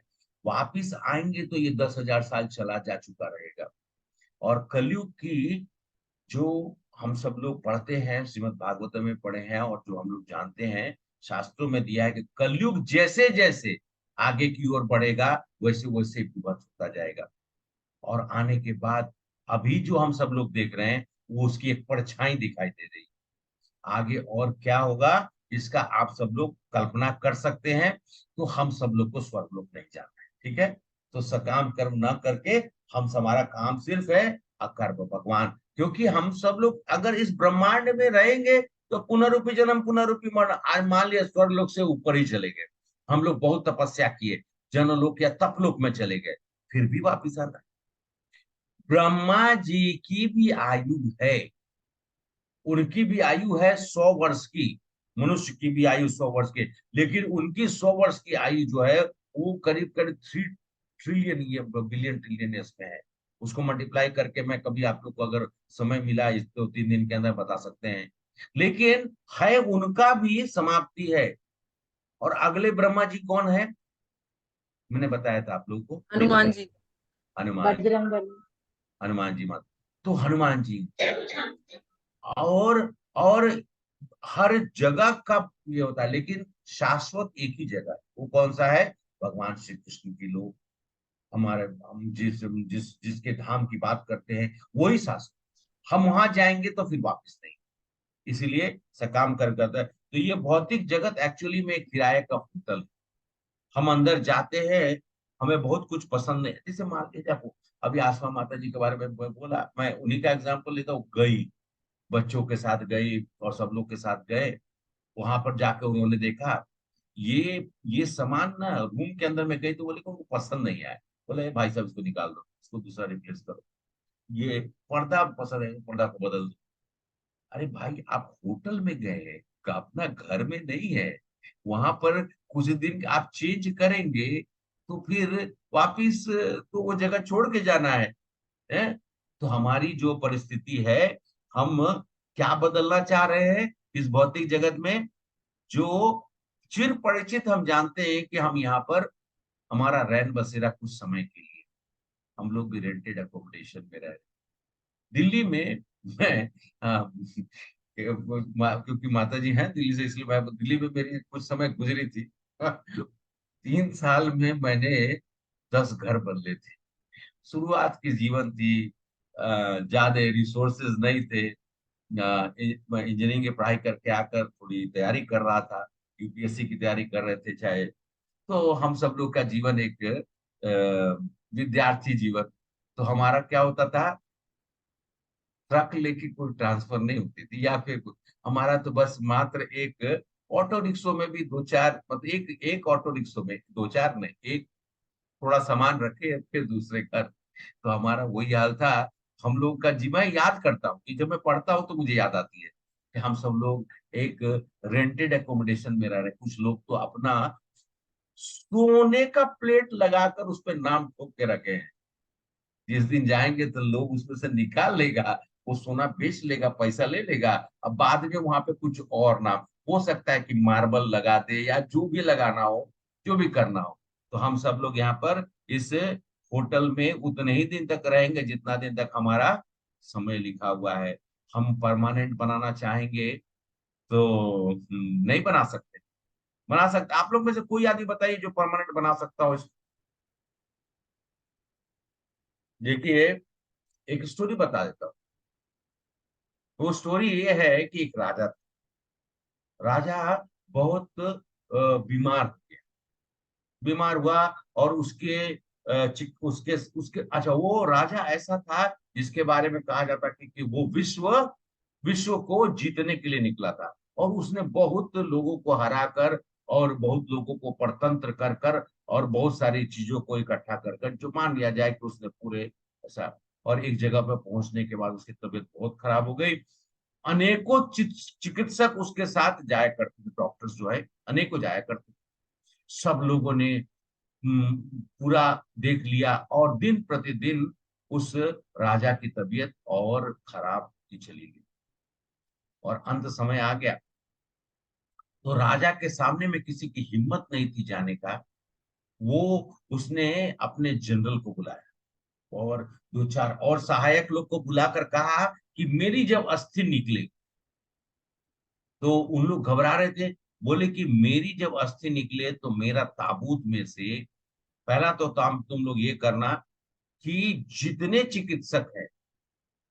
वापिस आएंगे तो ये 10,000 साल चला जा चुका रहेगा। और कलयुग की जो हम सब लोग पढ़ते हैं, श्रीमद् भागवत में पढ़े हैं, और जो हम लोग जानते हैं, शास्त्रों में दिया है कि कलयुग जैसे जैसे आगे की ओर बढ़ेगा वैसे वैसे विभक्त होता जाएगा। और आने के बाद अभी जो हम सब लोग देख रहे हैं वो उसकी एक परछाई दिखाई दे रही है। आगे और क्या होगा इसका आप सब लोग कल्पना कर सकते हैं। तो हम सब लोग को स्वर्गलोक नहीं जाना है, ठीक है। तो सकाम कर्म ना करके हम, हमारा काम सिर्फ है अकर्म भगवान। क्योंकि हम सब लोग अगर इस ब्रह्मांड में रहेंगे तो पुनरुपि जन्म पुनरुपि मरण, आज मान लिया स्वर्गलोक से ऊपर ही चले गए, हम लोग बहुत तपस्या किए, जनलोक या तपलोक में चले गए, फिर भी वापिस आना है। ब्रह्मा जी की भी आयु है, उनकी भी आयु है 100 वर्ष की, मनुष्य की भी आयु 100 वर्ष की, लेकिन उनकी 100 वर्ष की आयु जो है वो करीब करीब 3 ट्रिलियन या बिलियन ट्रिलियन ईयर्स में है। उसको मल्टीप्लाई करके मैं कभी आप लोग को अगर समय मिला इस 2 3 दिन के अंदर बता सकते हैं। लेकिन है उनका भी समाप्ति है। और अगले ब्रह्मा जी कौन है, मैंने बताया था आप लोगों को, नहीं हनुमान बताया? जी। हनुमान, बजरंग बली। हनुमान जी मत। तो हनुमान जी और हर जगह का ये होता है, लेकिन शाश्वत एक ही जगह है। वो कौन सा है? भगवान श्री कृष्ण की लोग, हमारे हम जिसके धाम की बात करते हैं वही शाश्वत। हम वहां जाएंगे तो फिर वापस नहीं, इसीलिए सकाम कर करता है। तो ये भौतिक जगत एक्चुअली में एक किराए का होटल है। हम अंदर जाते हैं, हमें बहुत कुछ पसंद नहीं, जैसे मान लीजिए आपको अभी आसमा माता जी के बारे में बोला, मैं उन्हीं का एग्जाम्पल लेता हूँ। गई, बच्चों के साथ गई और सब लोग के साथ गए, वहां पर जाकर उन्होंने देखा ये सामान ना रूम के अंदर में गई, तो बोले कि उनको पसंद नहीं आया। बोले भाई साहब इसको निकाल दो, इसको दूसरा रिप्लेस करो। ये पर्दा पसंद है, पर्दा को बदल दो। अरे भाई आप होटल में गए हैं, का अपना घर में नहीं है। वहां पर कुछ दिन आप चेंज करेंगे तो फिर वापिस तो वो जगह छोड़ के जाना है? तो हमारी जो परिस्थिति है, हम क्या बदलना चाह रहे हैं इस भौतिक जगत में? जो चिर परिचित हम जानते हैं कि हम यहाँ पर हमारा रैन बसेरा कुछ समय के लिए, हम लोग भी रेंटेड अकोमोडेशन में रह रहे हैं। दिल्ली में मैं क्योंकि माता जी हैं दिल्ली से, इसलिए मैं दिल्ली में मेरी कुछ समय गुजरी थी। 3 साल में मैंने 10 घर बदले थे। शुरुआत की जीवन थी, ज्यादा रिसोर्सेज नहीं थे। मैं इंजीनियरिंग की पढ़ाई करके आकर थोड़ी तैयारी कर रहा था, यूपीएससी की तैयारी कर रहे थे चाहे। तो हम सब लोग का जीवन एक विद्यार्थी जीवन। तो हमारा क्या होता था, ट्रक लेके कोई ट्रांसफर नहीं होती थी या फिर हमारा तो बस मात्र एक ऑटो रिक्शो में भी 2 4, मतलब एक एक ऑटो रिक्शो में 2 4 नहीं, एक थोड़ा सामान रखे फिर दूसरे घर। तो हमारा वही हाल था हम लोग का जी। मैं याद करता हूँ कि जब मैं पढ़ता हूँ तो मुझे याद आती है कि हम सब लोग एक रेंटेड एकोमोडेशन में रह रहे। कुछ लोग तो अपना सोने का प्लेट लगाकर उस पर नाम ठोक के रखे हैं। जिस दिन जाएंगे तो लोग उसमें से निकाल लेगा, वो सोना बेच लेगा, पैसा ले लेगा। अब बाद में वहां पे कुछ और नाम हो सकता है कि मार्बल लगा दे या जो भी लगाना हो, जो भी करना हो। तो हम सब लोग यहाँ पर इस होटल में उतने ही दिन तक रहेंगे जितना दिन तक हमारा समय लिखा हुआ है। हम परमानेंट बनाना चाहेंगे तो नहीं बना सकते। बना सकते आप लोग में से कोई आदमी बताइए जो परमानेंट बना सकता हो इसको। देखिए, एक स्टोरी बता देता हूँ। वो स्टोरी ये है कि एक राजा था। राजा बहुत बीमार हो गया, बीमार हुआ। और उसके उसके उसके अच्छा, वो राजा ऐसा था जिसके बारे में कहा जाता कि वो विश्व विश्व को जीतने के लिए निकला था। और उसने बहुत लोगों को हराकर और बहुत लोगों को परतंत्र कर कर और बहुत सारी चीजों को इकट्ठा कर कर, जो मान लिया जाए कि उसने पूरे ऐसा। और एक जगह पर पहुंचने के बाद उसकी तबीयत बहुत खराब हो गई। अनेकों चिकित्सक उसके साथ जाया करते थे, डॉक्टर्स जो है अनेकों जाया करते थे। सब लोगों ने पूरा देख लिया और दिन प्रतिदिन उस राजा की तबीयत और खराब होती चली गई। और अंत समय आ गया। तो राजा के सामने में किसी की हिम्मत नहीं थी जाने का। वो उसने अपने जनरल को बुलाया और दो चार और सहायक लोग को बुलाकर कहा कि मेरी जब अस्थि निकले, तो उन लोग घबरा रहे थे। बोले कि मेरी जब अस्थि निकले तो मेरा ताबूत में से पहला तो तुम लोग ये करना कि जितने चिकित्सक हैं,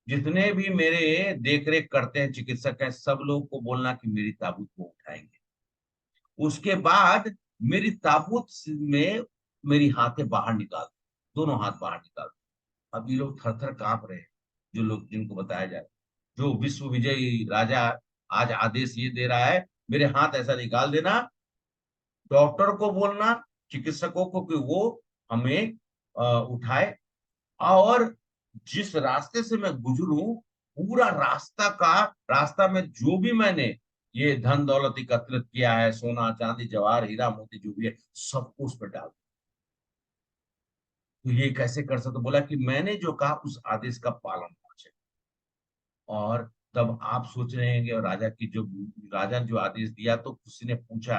जितने भी मेरे देख रेख करते हैं चिकित्सक हैं, सब लोग को बोलना कि मेरी ताबूत को उठाएंगे। उसके बाद मेरी ताबूत में मेरी हाथें बाहर निकाल दो, दोनों हाथ बाहर निकाल दो। अब ये लोग थर थर कांप रहे हैं, जो लोग जिनको बताया जाए, जो विश्व विजयी राजा आज आदेश ये दे रहा है, मेरे हाथ ऐसा निकाल देना, डॉक्टर को बोलना, चिकित्सकों को कि वो हमें उठाए, और जिस रास्ते से मैं गुजरूं पूरा रास्ता में जो भी मैंने ये धन दौलत एकत्रित किया है, सोना चांदी जवाहर हीरा मोती जो भी है, सबको उस पर डाल। तो ये कैसे कर सकते? बोला कि मैंने जो कहा उस आदेश का पालन होना चाहिए। और तब आप सोच रहे हैं, और राजा ने जो आदेश दिया, तो किसी ने पूछा,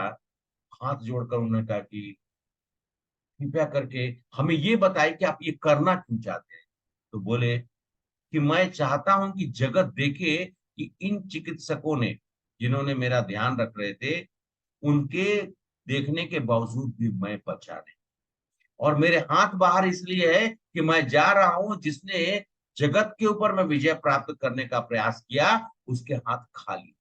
हाथ जोड़कर उन्होंने कहा कि कृपया करके हमें ये बताइए कि आप ये करना क्यों चाहते हैं। तो बोले कि मैं चाहता हूं कि जगत देखे कि इन चिकित्सकों ने, जिन्होंने मेरा ध्यान रख रहे थे, उनके देखने के बावजूद भी मैं बचा नहीं। और मेरे हाथ बाहर इसलिए है कि मैं जा रहा हूं, जिसने जगत के ऊपर मैं विजय प्राप्त करने का प्रयास किया, उसके हाथ खाली।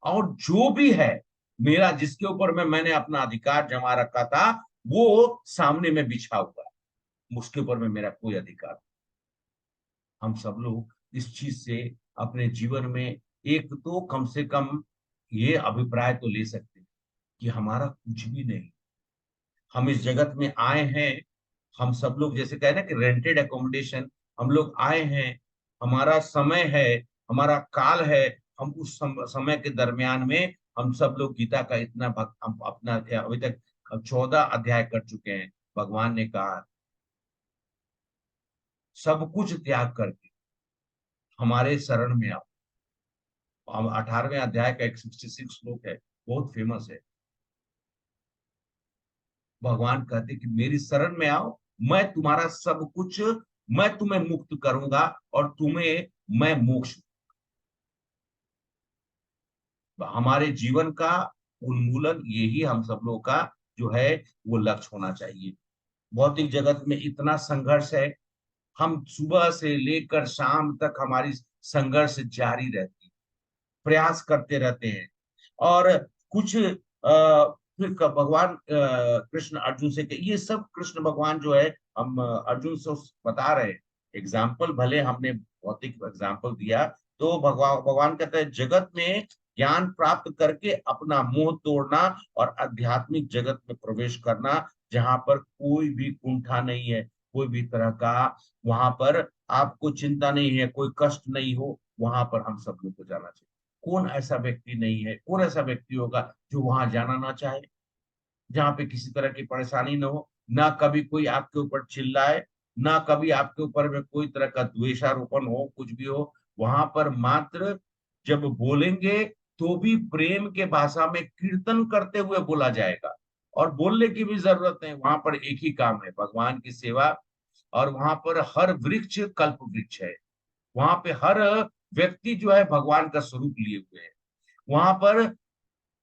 और जो भी है मेरा, जिसके ऊपर मैंने अपना अधिकार जमा रखा था, वो सामने में बिछा हुआ है, उसके ऊपर में मेरा कोई अधिकार नहीं। हम सब लोग इस चीज से अपने जीवन में एक तो कम से कम ये अभिप्राय तो ले सकते हैं कि हमारा कुछ भी नहीं, हम इस जगत में आए हैं। हम सब लोग जैसे कहे ना कि रेंटेड एकोमोडेशन, हम लोग आए हैं, हमारा समय है, हमारा काल है। हम उस समय के दरमियान में हम सब लोग गीता का हम अपना अभी तक 14 अध्याय कर चुके हैं। भगवान ने कहा सब कुछ त्याग करके हमारे शरण में आओ। हम 18वें अध्याय का एक 66 श्लोक है, बहुत फेमस है। भगवान कहते कि मेरी शरण में आओ, मैं तुम्हारा सब कुछ, मैं तुम्हें मुक्त करूंगा और तुम्हें मैं मोक्ष। हमारे जीवन का उन्मूलन यही हम सब लोगों का जो है वो लक्ष्य होना चाहिए। भौतिक जगत में इतना संघर्ष है, हम सुबह से लेकर शाम तक हमारी संघर्ष जारी रहती है, प्रयास करते रहते हैं। और कुछ फिर भगवान कृष्ण अर्जुन से ये सब कृष्ण भगवान जो है, हम अर्जुन से बता रहे हैं एग्जाम्पल, भले हमने भौतिक एग्जाम्पल दिया, तो भगवान कहते हैं जगत में ज्ञान प्राप्त करके अपना मोह तोड़ना और आध्यात्मिक जगत में प्रवेश करना, जहां पर कोई भी कुंठा नहीं है, कोई भी तरह का वहां पर आपको चिंता नहीं है, कोई कष्ट नहीं हो, वहां पर हम सब लोग को जाना चाहिए। कौन ऐसा व्यक्ति नहीं है, कौन ऐसा व्यक्ति होगा जो वहां जाना ना चाहे, जहाँ पे किसी तरह की परेशानी ना हो, ना कभी कोई आपके ऊपर चिल्लाए, ना कभी आपके ऊपर में कोई तरह का द्वेषारोपण हो, कुछ भी हो। वहां पर मात्र जब बोलेंगे तो भी प्रेम के भाषा में कीर्तन करते हुए बोला जाएगा, और बोलने की भी जरूरत नहीं। वहां पर एक ही काम है, भगवान की सेवा। और वहां पर हर वृक्ष कल्प वृक्ष है, वहां पे हर व्यक्ति जो है भगवान का स्वरूप लिए हुए है। वहां पर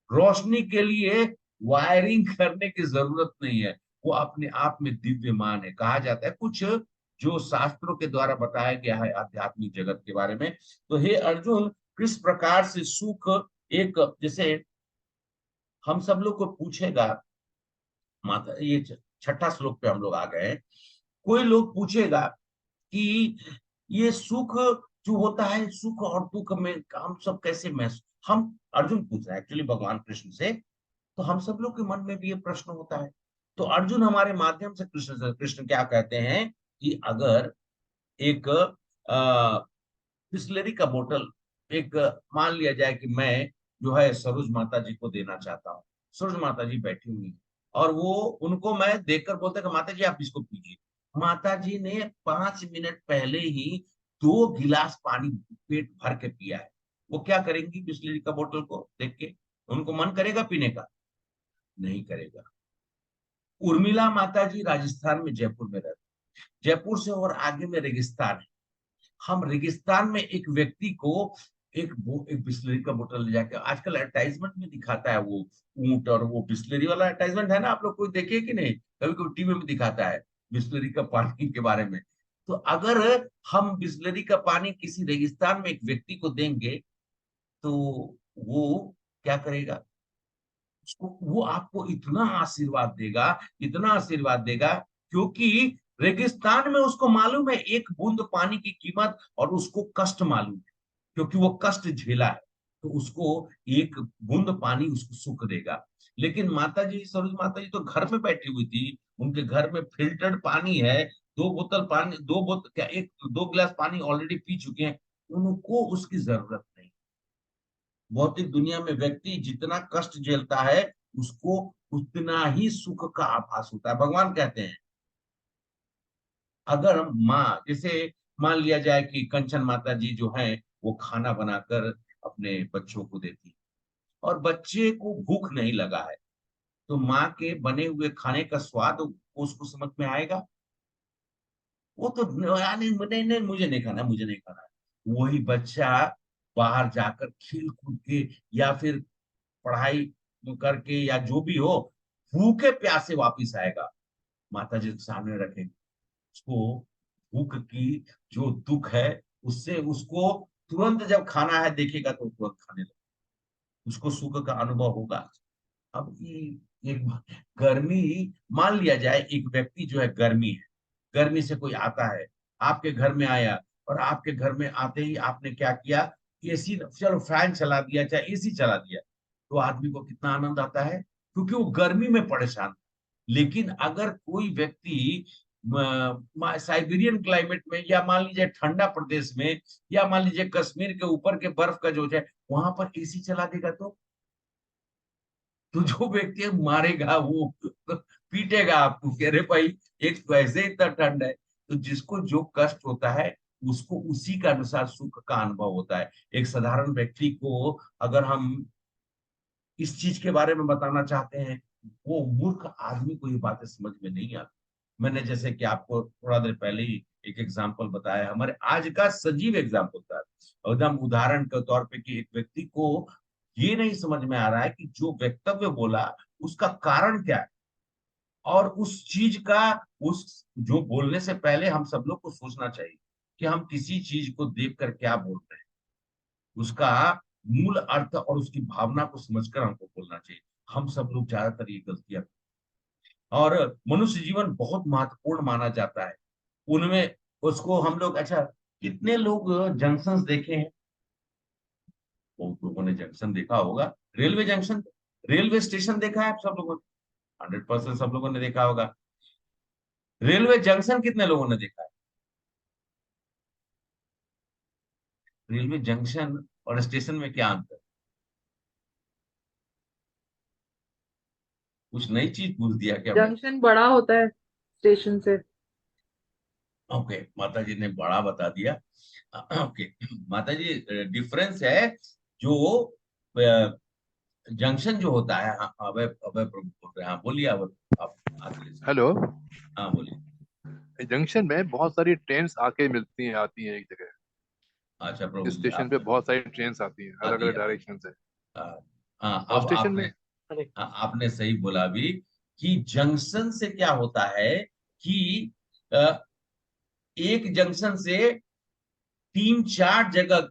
रोशनी के लिए वायरिंग करने की जरूरत नहीं है, वो अपने आप में दिव्यमान है। कहा जाता है कुछ जो शास्त्रों के द्वारा बताया गया है आध्यात्मिक जगत के बारे में। तो हे अर्जुन, किस प्रकार से सुख, एक जैसे हम सब लोग को पूछेगा, माता ये छठा श्लोक पे हम लोग आ गए हैं। कोई लोग पूछेगा कि ये सुख जो होता है, सुख और दुख में हम सब कैसे महसूस, हम अर्जुन पूछ रहे हैं एक्चुअली भगवान कृष्ण से। तो हम सब लोग के मन में भी ये प्रश्न होता है। तो अर्जुन हमारे माध्यम से कृष्ण क्या कहते हैं कि अगर एक बिस्लरी का बोतल, एक मान लिया जाए कि मैं जो है सरोज माता जी को देना चाहता हूँ, सरोज माता जी बैठी हुई है, और वो उनको मैं देखकर बोलता कि माता जी आप इसको पीजिए। माता जी ने 5 मिनट पहले ही 2 गिलास पानी पेट भर के पिया है, वो क्या करेंगी बिस्लरी का बोतल को देख के? उनको मन करेगा पीने का? नहीं करेगा। उर्मिला माता जी राजस्थान में जयपुर में रहती, जयपुर से और आगे में रेगिस्तान है। हम रेगिस्तान में एक व्यक्ति को एक बिस्लरी का बोतल ले जाके, आजकल एडवर्टाइजमेंट में दिखाता है वो ऊंट और वो बिस्लरी वाला एडवर्टाइजमेंट है ना, आप लोग कोई देखे कि नहीं? कभी कभी टीवी में दिखाता है बिस्लरी का पानी के बारे में। तो अगर हम बिस्लरी का पानी किसी रेगिस्तान में एक व्यक्ति को देंगे तो वो क्या करेगा? उसको, वो आपको इतना आशीर्वाद देगा, इतना आशीर्वाद देगा, क्योंकि रेगिस्तान में उसको मालूम है एक बूंद पानी की कीमत, और उसको कष्ट मालूम है क्योंकि वो कष्ट झेला है। तो उसको एक बूंद पानी उसको सुख देगा। लेकिन माता जी, सरोज माता जी तो घर में बैठी हुई थी, उनके घर में फिल्टर्ड पानी है, 2 बोतल पानी, 2 बोतल क्या, 1-2 गिलास पानी ऑलरेडी पी चुके हैं, उनको उसकी जरूरत नहीं। भौतिक दुनिया में व्यक्ति जितना कष्ट झेलता है उसको उतना ही सुख का आभास होता है। भगवान कहते हैं अगर माँ, जैसे मान लिया जाए कि कंचन माता जी जो है वो खाना बनाकर अपने बच्चों को देती, और बच्चे को भूख नहीं लगा है, तो माँ के बने हुए खाने का स्वाद उसको समझ में आएगा? वो तो नहीं नहीं नहीं, मुझे नहीं खाना, मुझे नहीं खाना। वही बच्चा बाहर जाकर खेल कूद के या फिर पढ़ाई करके या जो भी हो, भूखे प्यासे वापिस आएगा, माता जी के सामने रखेंगे उसको। भूख की जो दुख है उससे उसको तुरंत जब खाना है देखेगा तो तुरंत खाने लगेगा, उसको सुख का अनुभव होगा। अब ये एक गर्मी, मान लिया जाए एक व्यक्ति जो है गर्मी है, गर्मी से कोई आता है आपके घर में आया, और आपके घर में आते ही आपने क्या किया, एसी, चलो फैन चला दिया चाहे एसी चला दिया, तो आदमी को कितना आनंद आता है क्योंकि वो गर्मी में परेशान है। लेकिन अगर कोई व्यक्ति साइबेरियन क्लाइमेट में, या मान लीजिए ठंडा प्रदेश में, या मान लीजिए कश्मीर के ऊपर के बर्फ का जो है वहां पर एसी चला देगा, तो जो व्यक्ति मारेगा वो पीटेगा आपको कि अरे भाई एक तो ऐसे इतना ठंड है। तो जिसको जो कष्ट होता है उसको उसी का अनुसार सुख का अनुभव होता है। एक साधारण व्यक्ति को अगर हम इस चीज के बारे में बताना चाहते हैं, वो मूर्ख आदमी को ये बातें समझ में नहीं आती। मैंने जैसे कि आपको थोड़ा देर पहले ही एक एग्जाम्पल बताया, हमारे आज का सजीव एग्जाम्पल था, एकदम उदाहरण के तौर पे, कि एक व्यक्ति को ये नहीं समझ में आ रहा है कि जो वक्तव्य बोला उसका कारण क्या है, और उस चीज का, उस जो बोलने से पहले हम सब लोग को सोचना चाहिए कि हम किसी चीज को देखकर क्या बोल रहे हैं, उसका मूल अर्थ और उसकी भावना को समझकर हमको बोलना चाहिए। हम सब लोग ज्यादातर ये गलतियां, और मनुष्य जीवन बहुत महत्वपूर्ण माना जाता है उनमें, उसको हम लोग, अच्छा कितने लोग जंक्शन देखे हैं? बहुत लोगों ने जंक्शन देखा होगा, रेलवे जंक्शन, रेलवे स्टेशन देखा है आप सब लोगों ने? 100% सब लोगों ने देखा होगा। रेलवे जंक्शन कितने लोगों ने देखा है? रेलवे जंक्शन और स्टेशन में क्या अंतर? कुछ नई चीज पूछ दिया क्या मैं? जंक्शन बड़ा होता है स्टेशन से। ओके, माता जी ने बड़ा बता दिया। ओके माता जी, डिफरेंस है जो जंक्शन जो होता है, हाँ, अभय अभय प्रभु बोल रहे हैं, हाँ बोलिए, आप आगे ले सकते हेलो। हैं। हाँ बोलिए। जंक्शन में बहुत सारी ट्रेन्स आके मिलती हैं, आती हैं एक जगह। अच्छा प्रभु जी, स्टेशन पे आपने बहुत सारी ट्रेन्स आती हैं अलग आती अलग है। डायरेक्शन से। हाँ हाँ, और अब स्टेशन आपने, में अरे आपने सही बोला भी कि जंक्शन से क्या होता है कि अ, एक जंक्शन से 3-4 जगह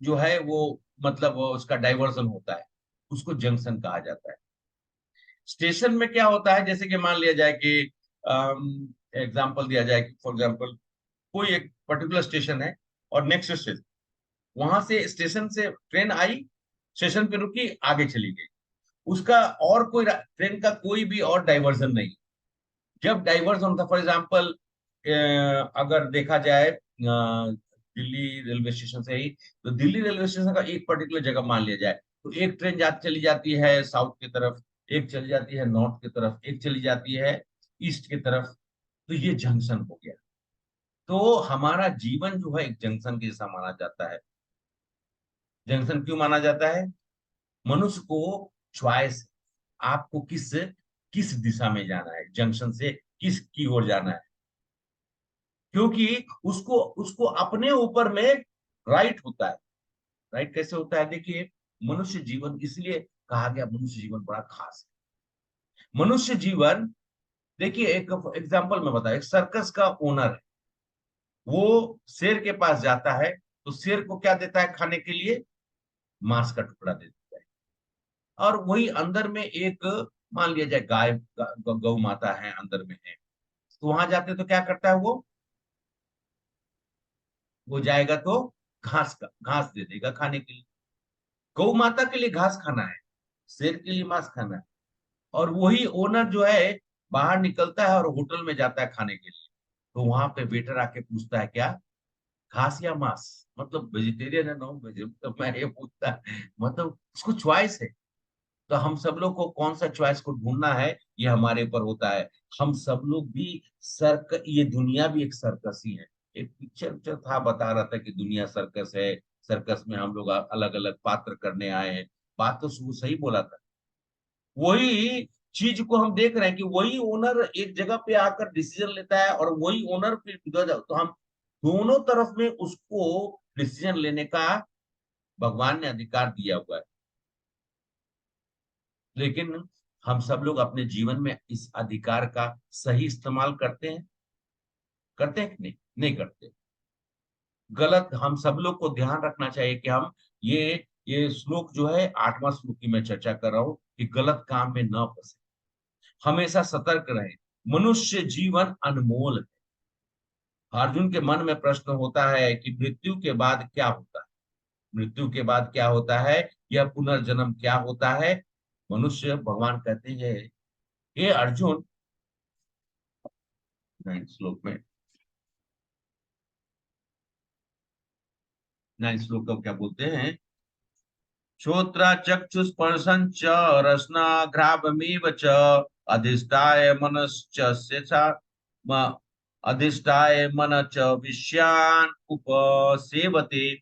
जो है वो, मतलब वो उसका डाइवर्जन होता है, उसको जंक्शन कहा जाता है। स्टेशन में क्या होता है, जैसे कि मान लिया जाए कि एग्जांपल दिया जाए कि फॉर एग्जांपल कोई एक पर्टिकुलर स्टेशन है, और नेक्स्ट स्टेशन, वहां से स्टेशन से ट्रेन आई, स्टेशन पे रुकी, आगे चली गई, उसका और कोई ट्रेन का कोई भी और डाइवर्जन नहीं। जब डाइवर्जन होता, फॉर एग्जाम्पल अगर देखा जाए दिल्ली रेलवे स्टेशन से ही, तो दिल्ली रेलवे स्टेशन का एक पर्टिकुलर जगह मान लिया जाए, तो एक ट्रेन चली जाती है साउथ की तरफ, एक चली जाती है नॉर्थ की तरफ, एक चली जाती है ईस्ट की तरफ, तो ये जंक्शन हो गया। तो हमारा जीवन जो है एक जंक्शन के जैसा माना जाता है। जंक्शन क्यों माना जाता है? मनुष्य को च्वाइस, आपको किस किस दिशा में जाना है, जंक्शन से किस की ओर जाना है, क्योंकि उसको उसको अपने ऊपर में राइट होता है। राइट कैसे होता है? देखिए, मनुष्य जीवन इसलिए कहा गया मनुष्य जीवन बड़ा खास है। मनुष्य जीवन, देखिए एक एग्जांपल मैं बताऊं, एक सर्कस का ओनर है, वो शेर के पास जाता है तो शेर को क्या देता है खाने के लिए? मांस का टुकड़ा दे देता है। और वही अंदर में एक, मान लिया जाए गाय, गौ माता है अंदर में है, तो वहां जाते तो क्या करता है वो जाएगा तो घास दे देगा खाने के लिए। गौ माता के लिए घास खाना है, शेर के लिए मांस खाना है। और वही ओनर जो है बाहर निकलता है और होटल में जाता है खाने के लिए, तो वहां पे वेटर आके पूछता है क्या, घास या मांस? मतलब वेजिटेरियन है नॉन वेज? तो मैं ये पूछता है, मतलब उसको च्वाइस है। तो हम सब लोग को कौन सा चॉइस को ढूंढना है, ये हमारे ऊपर होता है। हम सब लोग भी ये दुनिया भी एक सर्कस ही है। एक पिक्चर था, बता रहा था कि दुनिया सर्कस है, सर्कस में हम लोग अलग अलग पात्र करने आए हैं। बात तो वो सही बोला था। वही चीज को हम देख रहे हैं कि वही ओनर एक जगह पे आकर डिसीजन लेता है और वही ओनर फिर उधर तो हम दोनों तरफ में उसको डिसीजन लेने का भगवान ने अधिकार दिया हुआ है। लेकिन हम सब लोग अपने जीवन में इस अधिकार का सही इस्तेमाल करते हैं? करते हैं कि नहीं? नहीं करते। गलत, हम सब लोग को ध्यान रखना चाहिए कि हम ये श्लोक जो है 8वां श्लोक की मैं चर्चा कर रहा हूं कि गलत काम में न फंसे, हमेशा सतर्क रहें। मनुष्य जीवन अनमोल है। अर्जुन के मन में प्रश्न होता है कि मृत्यु के बाद क्या होता है? मृत्यु के बाद क्या होता है? यह पुनर्जन्म क्या होता है? मनुष्य, भगवान कहते हैं, हे अर्जुन, 9 श्लोक में, 9 श्लोक को क्या बोलते हैं? श्रोत्र चक्षुस्पर्शन च रसनाघ्रावमेव च अधिष्ठाय मनश्च अधिष्ठाय मन च विषयान उपसेवते।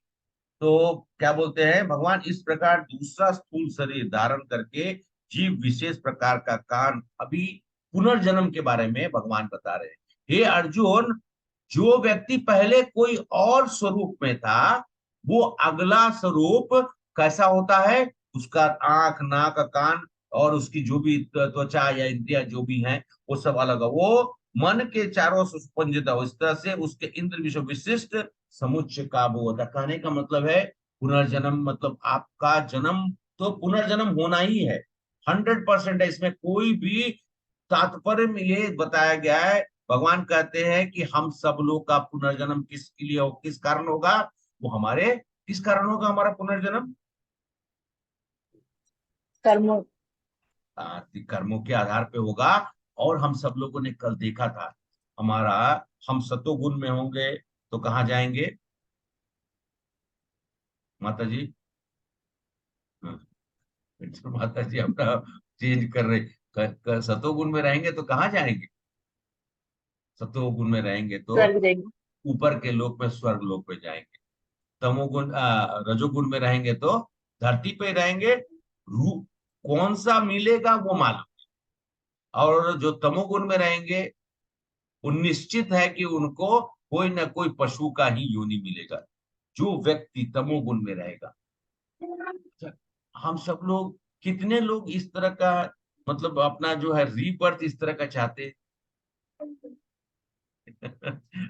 तो क्या बोलते हैं भगवान? इस प्रकार दूसरा स्थूल शरीर धारण करके जीव विशेष प्रकार का कान, अभी पुनर्जन्म के बारे में भगवान बता रहे हैं। हे अर्जुन, जो व्यक्ति पहले कोई और स्वरूप में था, वो अगला स्वरूप कैसा होता है? उसका आंख, नाक, कान और उसकी जो भी त्वचा या इंद्रिया जो भी हैं, वो सब अलग है। वो मन के चारों सुस्पंजित है। इस तरह से उसके इंद्र विषय विशिष्ट समुच्चय का वो होता है। कहने का मतलब है पुनर्जन्म, मतलब आपका जन्म तो पुनर्जन्म होना ही है, 100% है। इसमें कोई भी तात्पर्य में ये बताया गया है, भगवान कहते हैं कि हम सब लोग का पुनर्जन्म किसके लिए किस कारण होगा? वो हमारे किस कारण होगा हमारा पुनर्जन्म? कर्मों। कर्मों के आधार पे होगा। और हम सब लोगों ने कल देखा था, हमारा, हम सतोगुण में होंगे तो कहाँ जाएंगे माता जी? हाँ, तो माता जी अपना चेंज कर रहे, सतोगुण में रहेंगे तो कहाँ जाएंगे? सतोगुण में रहेंगे तो स्वर्ग देंगे। ऊपर के लोक में, स्वर्ग लोक पे जाएंगे। तमोगुण रजोगुण में रहेंगे तो धरती पे रहेंगे। रूप कौन सा मिलेगा वो मालूम। और जो तमोगुण में रहेंगे, वो निश्चित है कि उनको कोई ना कोई पशु का ही योनि मिलेगा, जो व्यक्ति तमोगुण में रहेगा। हम सब लोग, कितने लोग इस तरह का, मतलब अपना जो है रीबर्थ इस तरह का चाहते हैं?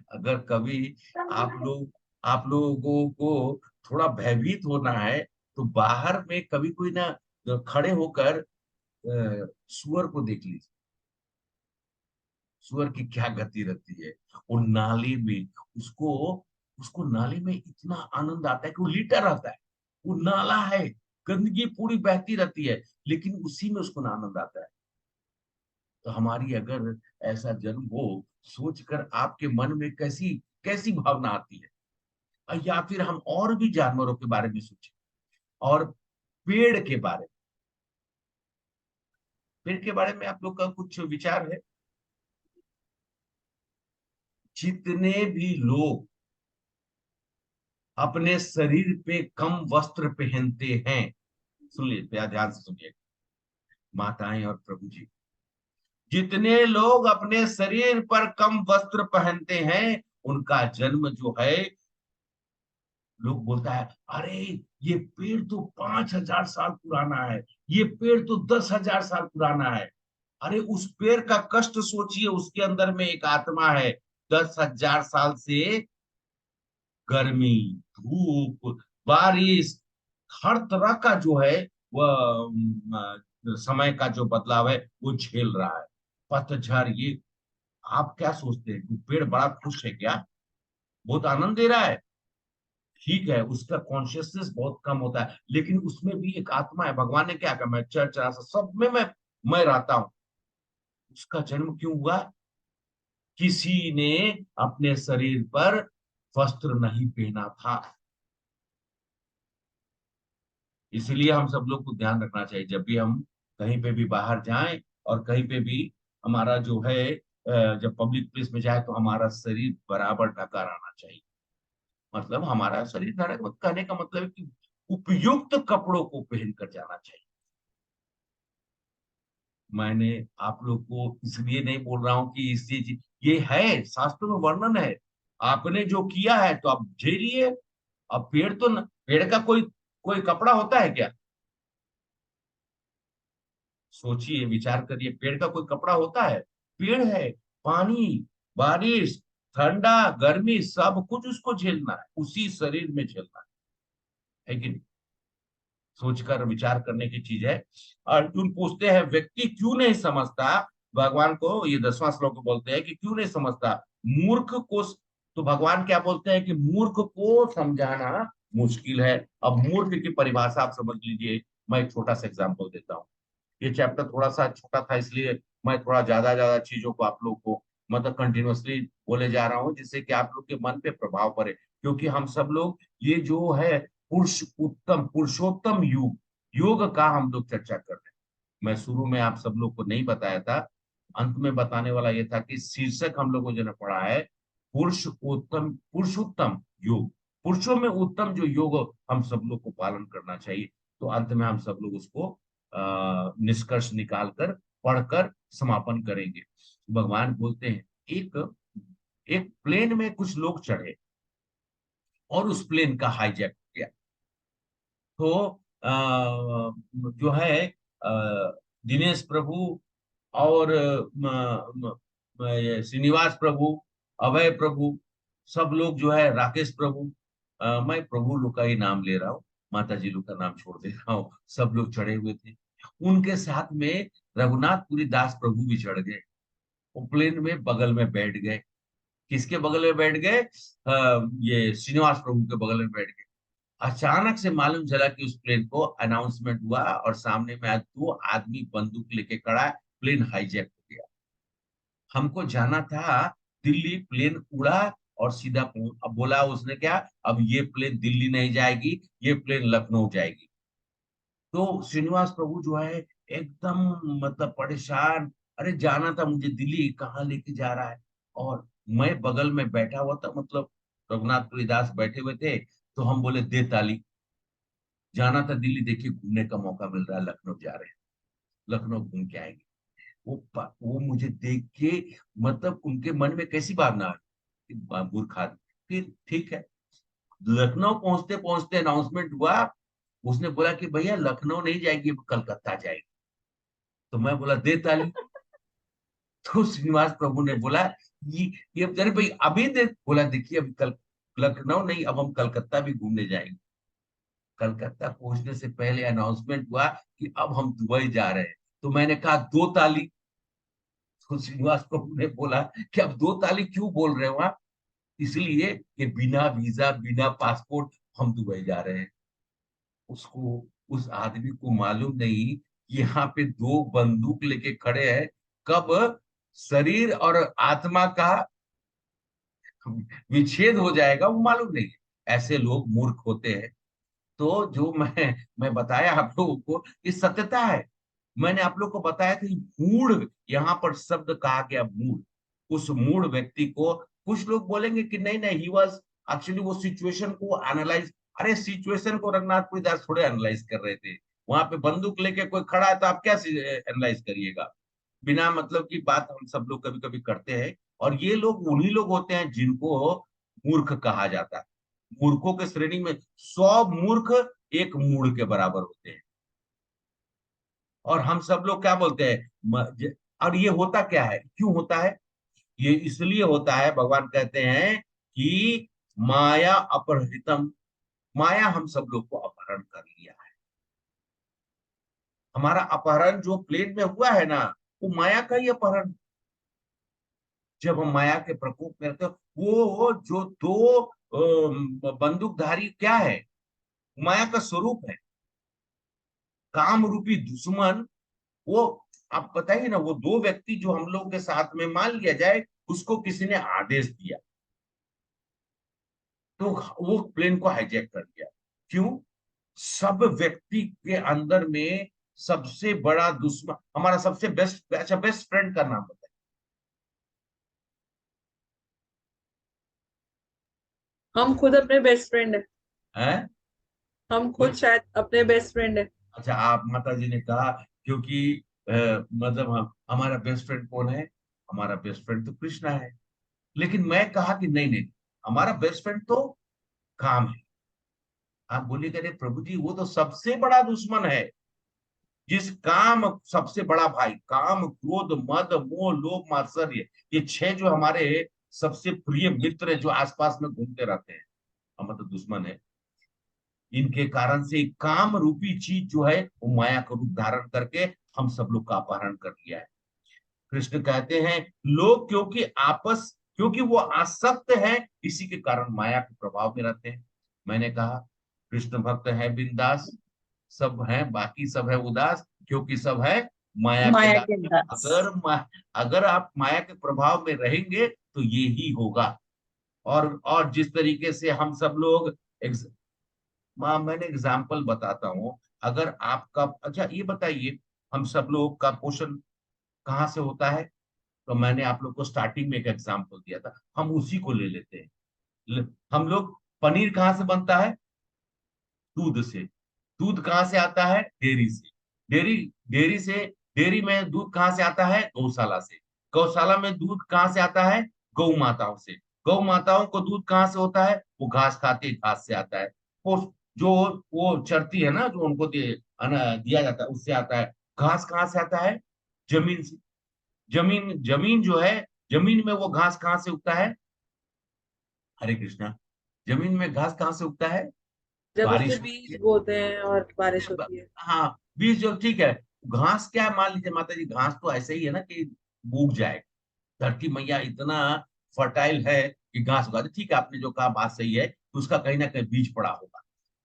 अगर कभी आप लोगों को थोड़ा भयभीत होना है, तो बाहर में कभी कोई ना खड़े होकर सुअर को देख लीजिए। सुअर की क्या गति रहती है, वो नाली में, उसको उसको नाली में इतना आनंद आता है कि वो लेटा रहता है। वो नाला है, गंदगी पूरी बहती रहती है, लेकिन उसी में उसको आनंद आता है। तो हमारी अगर ऐसा जन्म हो, सोचकर आपके मन में कैसी कैसी भावना आती है। या फिर हम और भी जानवरों के बारे में सोचें, और पेड़ के बारे में, पेड़ के बारे में आप लोग का कुछ विचार है? जितने भी लोग अपने शरीर पे कम वस्त्र पहनते हैं। सुनिए, प्यार ध्यान से सुनिए, माताएं और प्रभु जी, जितने लोग अपने शरीर पर कम वस्त्र पहनते हैं, उनका जन्म जो है, लोग बोलता है अरे ये पेड़ तो 5,000 साल पुराना है, ये पेड़ तो 10,000 साल पुराना है। अरे उस पेड़ का कष्ट सोचिए, उसके अंदर में एक आत्मा है। 10,000 साल से गर्मी, धूप, बारिश, हर तरह का जो है वह समय का जो बदलाव है वो झेल रहा है। पतझड़, ये आप क्या सोचते हैं कि पेड़ बड़ा खुश है क्या? बहुत आनंद दे रहा है, ठीक है, उसका कॉन्शियसनेस बहुत कम होता है, लेकिन उसमें भी एक आत्मा है। भगवान ने क्या कहा, मैं चर्चा सब में मैं रहता हूं। उसका जन्म क्यों हुआ? किसी ने अपने शरीर पर वस्त्र नहीं पहना था। इसलिए हम सब लोग को ध्यान रखना चाहिए, जब भी हम कहीं पे भी बाहर जाएं और कहीं पे भी हमारा जो है जब पब्लिक प्लेस में जाए, तो हमारा शरीर बराबर ढका रहना चाहिए। मतलब हमारा शरीर ढका, कहने का मतलब है कि उपयुक्त कपड़ों को पहन कर जाना चाहिए। मैंने आप लोग को इसलिए नहीं बोल रहा हूं कि इस चीज, ये है शास्त्रों में वर्णन है, आपने जो किया है तो आप झेलिए। अब पेड़ तो पेड़ का कोई कोई कपड़ा होता है क्या? सोचिए, विचार करिए, पेड़ का कोई कपड़ा होता है? पेड़ है, पानी, बारिश, ठंडा, गर्मी, सब कुछ उसको झेलना है, उसी शरीर में झेलना है कि नहीं? सोचकर विचार करने की चीज है। अर्जुन पूछते हैं, व्यक्ति क्यों नहीं समझता? भगवान को ये 10वां श्लोक बोलते हैं कि क्यों नहीं समझता मूर्ख को। तो भगवान क्या बोलते हैं कि मूर्ख को समझाना मुश्किल है। अब मूर्ख की परिभाषा आप समझ लीजिए, मैं एक छोटा सा एग्जांपल देता हूँ। ये चैप्टर थोड़ा सा छोटा था, इसलिए मैं थोड़ा ज्यादा ज्यादा चीजों को आप लोग को मतलब कंटिन्यूअसली बोले जा रहा हूँ, जिससे कि आप लोग के मन पे प्रभाव पड़े। क्योंकि हम सब लोग ये जो है पुरुषोत्तम युग, योग का हम लोग चर्चा कर रहे हैं। मैं शुरू में आप सब लोग को नहीं बताया था, अंत में बताने वाला ये था कि शीर्षक हम लोगों ने पढ़ा है पुरुषोत्तम योग, पुरुषों में उत्तम जो योग हम सब लोग को पालन करना चाहिए। तो अंत में हम सब लोग उसको निष्कर्ष निकालकर पढ़कर समापन करेंगे। भगवान बोलते हैं, एक एक प्लेन में कुछ लोग चढ़े और उस प्लेन का हाईजैक हो गया। तो जो है दिनेश प्रभु और ये श्रीनिवास प्रभु, अभय प्रभु, सब लोग जो है, राकेश प्रभु, मैं प्रभु लोग का ही नाम ले रहा हूँ, माता जी लोग का नाम छोड़ दे रहा हूँ, सब लोग चढ़े हुए थे। उनके साथ में रघुनाथपुरी दास प्रभु भी चढ़ गए। वो प्लेन में बगल में बैठ गए। किसके बगल में बैठ गए? ये श्रीनिवास प्रभु के बगल में बैठ गए। अचानक से मालूम चला कि उस प्लेन को अनाउंसमेंट हुआ और सामने में आज 2 आदमी बंदूक लेके खड़ा है, प्लेन हाईजैक हो गया। हमको जाना था दिल्ली, प्लेन उड़ा और सीधा अब बोला उसने क्या, अब ये प्लेन दिल्ली नहीं जाएगी, ये प्लेन लखनऊ जाएगी। तो श्रीनिवास प्रभु जो है एकदम मतलब परेशान, अरे जाना था मुझे दिल्ली, कहाँ लेके जा रहा है? और मैं बगल में बैठा हुआ था, मतलब रघुनाथ दास बैठे हुए थे, तो हम बोले दे ताली, जाना था दिल्ली, देखिए घूमने का मौका मिल रहा है, लखनऊ जा रहे हैं, लखनऊ घूम के आएंगे। वो मुझे देख के मतलब उनके मन में कैसी भावना आई, मूर्ख आदमी। फिर ठीक है, लखनऊ पहुंचते पहुंचते अनाउंसमेंट हुआ, उसने बोला कि भैया लखनऊ नहीं जाएगी, कलकत्ता जाएगी। तो मैं बोला दे ताली। तो श्रीनिवास प्रभु ने बोला ये अरे भाई अभी दे, बोला देखिए अभी कल लखनऊ नहीं, अब हम कलकत्ता भी घूमने जाएंगे। कलकत्ता पहुंचने से पहले अनाउंसमेंट हुआ कि अब हम दुबई जा रहे हैं। तो मैंने कहा 2 ताली। तो श्रीनिवास प्रभु ने बोला कि अब 2 ताली क्यों बोल रहे हो आप? इसलिए कि बिना वीजा, बिना पासपोर्ट हम दुबई जा रहे हैं। उसको, उस आदमी को मालूम नहीं कि यहाँ पे 2 बंदूक लेके खड़े हैं, कब शरीर और आत्मा का विच्छेद हो जाएगा वो मालूम नहीं है। ऐसे लोग मूर्ख होते हैं। तो जो मैं बताया आप लोगों को, ये सत्यता है। मैंने आप लोग को बताया कि मूढ़, यहाँ पर शब्द कहा गया मूढ़। उस मूढ़ व्यक्ति को कुछ लोग बोलेंगे कि नहीं नहीं, ही वॉज एक्चुअली वो सिचुएशन को एनालाइज, अरे सिचुएशन को रघुनाथपुरी दास थोड़े एनालाइज कर रहे थे। वहां पे बंदूक लेके कोई खड़ा है तो आप क्या एनालाइज करिएगा? बिना मतलब की बात हम सब लोग कभी कभी करते हैं। और ये लोग उन्हीं लोग होते हैं जिनको मूर्ख कहा जाता है। मूर्खों के श्रेणी में 100 मूर्ख एक मूढ़ के बराबर होते हैं। और हम सब लोग क्या बोलते हैं और ये होता क्या है, क्यों होता है? ये इसलिए होता है, भगवान कहते हैं कि माया अपहृतम, माया हम सब लोग को अपहरण कर लिया है। हमारा अपहरण जो प्लेन में हुआ है ना, वो माया का ही अपहरण। जब हम माया के प्रकोप में रहते हैं, वो जो दो बंदूकधारी क्या है, माया का स्वरूप है। काम रूपी दुश्मन, वो आप बताइए ना, वो दो व्यक्ति जो हम लोग के साथ में मान लिया जाए, उसको किसी ने आदेश दिया तो वो प्लेन को हाईजैक कर दिया। क्यों? सब व्यक्ति के अंदर में सबसे बड़ा दुश्मन हमारा सबसे बेस्ट, अच्छा बेस्ट फ्रेंड का नाम बताइए। हम खुद अपने बेस्ट फ्रेंड है। हैं? हम खुद शायद अपने बेस्ट फ्रेंड है। अच्छा, आप माता जी ने कहा क्योंकि मतलब हमारा बेस्ट फ्रेंड कौन है? हमारा बेस्ट फ्रेंड तो कृष्णा है। लेकिन मैं कहा कि नहीं नहीं, हमारा बेस्ट फ्रेंड तो काम है। आप बोलिएगा अरे प्रभु जी, वो तो सबसे बड़ा दुश्मन है। जिस काम सबसे बड़ा भाई, काम क्रोध मद मोह लोभ मात्सर्य, ये 6 जो हमारे सबसे प्रिय मित्र है, जो आसपास में घूमते रहते हैं, हम मतलब दुश्मन है। इनके कारण से काम रूपी चीज जो है वो माया का रूप धारण करके हम सब लोग का अपहरण कर लिया है। कृष्ण कहते हैं लोग क्योंकि वो आसक्त है, इसी के कारण माया के प्रभाव में रहते हैं। मैंने कहा कृष्ण भक्त है बिंदास, सब है बाकी सब है उदास, क्योंकि सब है माया के माया दास। के दास। अगर आप माया के प्रभाव में रहेंगे तो ये ही होगा। और जिस तरीके से हम सब लोग मैंने एग्जाम्पल बताता हूँ। अगर आपका, अच्छा ये बताइए, हम सब लोग का पोषण कहाँ से होता है? तो मैंने आप लोग को स्टार्टिंग में एक एग्जाम्पल दिया था, हम उसी को ले लेते हैं। हम लोग, पनीर कहाँ से बनता है? दूध से। दूध कहाँ से आता है? डेयरी से। डेयरी डेयरी से डेयरी में दूध कहाँ से आता है? गौशाला से। गौशाला में दूध कहाँ से आता है? गौ माताओं से। गौ माताओं को दूध कहाँ से होता है? वो घास खाती है, घास से आता है। वो जो वो चरती है ना, जो उनको दिया जाता है, उससे आता है। घास कहाँ से आता है? जमीन से। जमीन जमीन जो है, जमीन में वो घास कहाँ से उगता है? हरे कृष्णा। जमीन में घास कहाँ से उगता है? जब उससे बारिश होती बीज है। बोते हैं और बारिश होती है। हाँ, बीज जो ठीक है। घास क्या है, मान लीजिए माता जी, घास तो ऐसे ही है ना कि उग जाए। धरती मैया इतना फर्टाइल है कि घास उगा दे। ठीक है, आपने जो कहा बात सही है, तो उसका कहीं ना कहीं बीज पड़ा होगा।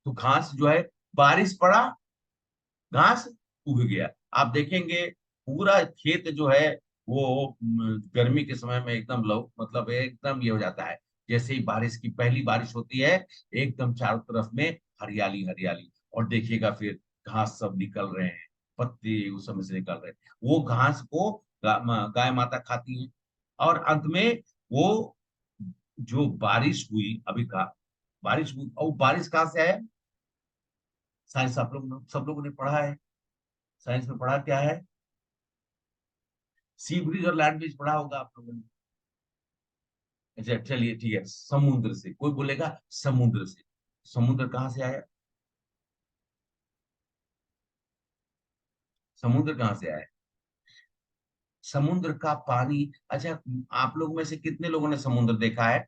तो घास जो है, बारिश पड़ा, घास उग गया। आप देखेंगे पूरा खेत जो है वो गर्मी के समय में एकदम लो, मतलब एकदम ये हो जाता है। जैसे ही बारिश की पहली बारिश होती है, एकदम चारों तरफ में हरियाली हरियाली। और देखिएगा फिर घास सब निकल रहे हैं, पत्ते उस समय से निकल रहे हैं। वो घास को गाय माता खाती है। और अंत में वो जो बारिश हुई, अभी का बारिश हुई, और बारिश कहाँ से आया? साइंस आप लोग सब लोगों ने पढ़ा है। साइंस में पढ़ा क्या है? सी ब्रिज और लैंड ब्रिज पढ़ा होगा आप लोगों ने। अच्छा चलिए ठीक है, समुद्र से। कोई बोलेगा समुद्र से। समुद्र कहाँ से आया? समुद्र कहाँ से आया? समुद्र का पानी। अच्छा, आप लोग में से कितने लोगों ने समुद्र देखा है?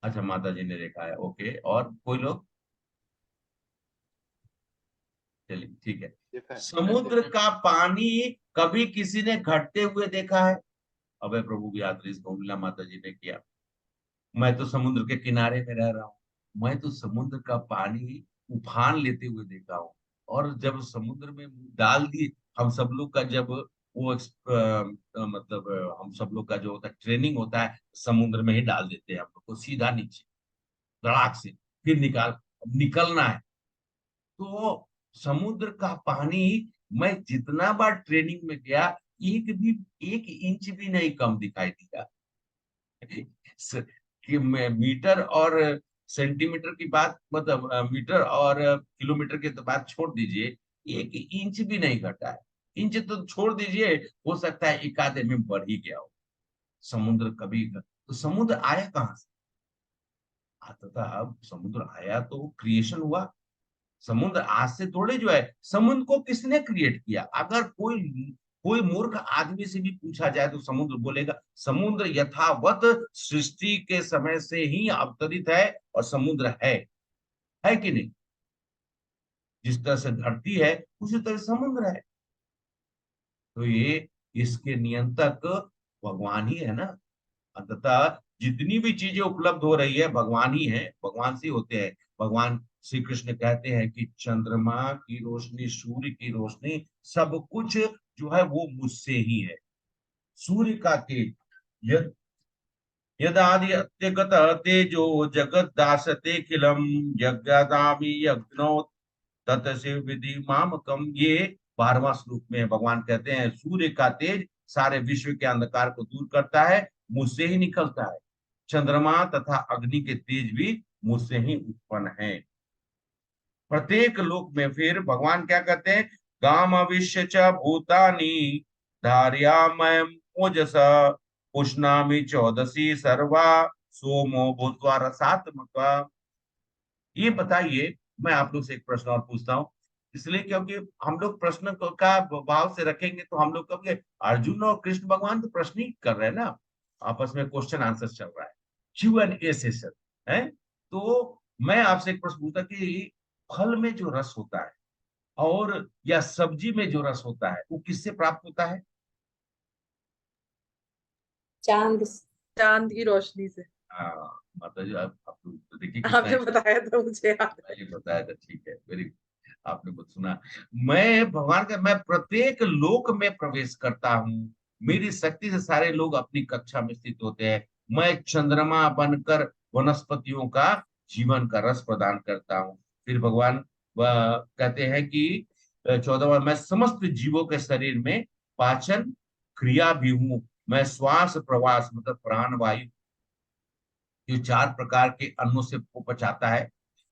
अच्छा, माता जी ने देखा है, ओके। और कोई लोग? चलिए ठीक है। देखा है। समुद्र का पानी कभी किसी ने घटते हुए देखा है? अबे प्रभु यात्री गौरीला माता जी ने किया। मैं तो समुद्र के किनारे में रह रहा हूँ, मैं तो समुद्र का पानी उफान लेते हुए देखा हूँ। और जब समुद्र में मुंह डाल दिए, हम सब लोग का जब वो मतलब हम सब लोग का जो होता है ट्रेनिंग होता है, समुद्र में ही डाल देते हैं हम लोग को सीधा नीचे, धड़ाक से। फिर निकलना है। तो समुद्र का पानी, मैं जितना बार ट्रेनिंग में गया, एक भी 1 इंच भी नहीं कम दिखाई दिया। कि मीटर और सेंटीमीटर की बात, मतलब मीटर और किलोमीटर की तो बात छोड़ दीजिए, 1 इंच भी नहीं घटा है। इंच तो छोड़ दीजिए, हो सकता है एक आधे में बढ़ ही गया हो। समुद्र कभी, तो समुद्र आया कहाँ से? आता था, अब समुद्र आया तो क्रिएशन हुआ। समुद्र आज से थोड़े जो है, समुद्र को किसने क्रिएट किया? अगर कोई कोई मूर्ख आदमी से भी पूछा जाए तो समुद्र बोलेगा समुद्र यथावत सृष्टि के समय से ही अवतरित है, और समुद्र है कि नहीं? जिस तरह से धरती है उसी तरह समुद्र है। तो ये इसके नियंत्रक भगवान ही है ना। अंततः जितनी भी चीजें उपलब्ध हो रही है भगवान ही है, भगवान से होते हैं। भगवान श्री कृष्ण कहते हैं कि चंद्रमा की रोशनी, सूर्य की रोशनी, सब कुछ जो है वो मुझसे ही है। सूर्य का तेज, यद यदादि अत्यगत तेजो जगत दासते खिलम यज्ञादामि यज्ञनो तत्शिव विधि मामकम। ये 12वां श्लोक में भगवान कहते हैं सूर्य का तेज सारे विश्व के अंधकार को दूर करता है, मुझसे ही निकलता है। चंद्रमा तथा अग्नि के तेज भी मुझसे ही उत्पन्न है। प्रत्येक लोक में फिर भगवान क्या कहते हैं? गाम अविश्य च भूतानि धार्यामयम ओजसा उष्णामि चौदसी सर्वा सोमो भूत्वा रसात्मका। ये बताइए, मैं आप लोग से एक प्रश्न और पूछता हूँ, इसलिए क्योंकि हम लोग प्रश्न का भाव से रखेंगे तो हम लोग कभी, अर्जुन और कृष्ण भगवान तो प्रश्न ही कर रहे हैं ना, आपस में क्वेश्चन आंसर चल रहा है, Q&A सेशन है। तो मैं आपसे एक प्रश्न पूछता कि फल में जो रस होता है और या सब्जी में जो रस होता है वो किससे प्राप्त होता है? चांद। चांद की रोशनी से। हाँ, माता जी, आप तो देखिए आपने कितना बताया था मुझे याद है। ये बताया था, ठीक है, वेरी, आपने कुछ सुना। मैं भगवान का, मैं प्रत्येक लोक में प्रवेश करता हूँ, मेरी शक्ति से सारे लोग अपनी कक्षा में स्थित होते हैं। मैं चंद्रमा बनकर वनस्पतियों का जीवन का रस प्रदान करता हूँ। फिर भगवान कहते हैं कि 14वां, मैं समस्त जीवों के शरीर में पाचन क्रिया भी हूँ। मैं श्वास प्रवास मतलब प्राण वायु, जो 4 प्रकार के अन्नों से वो पचाता है,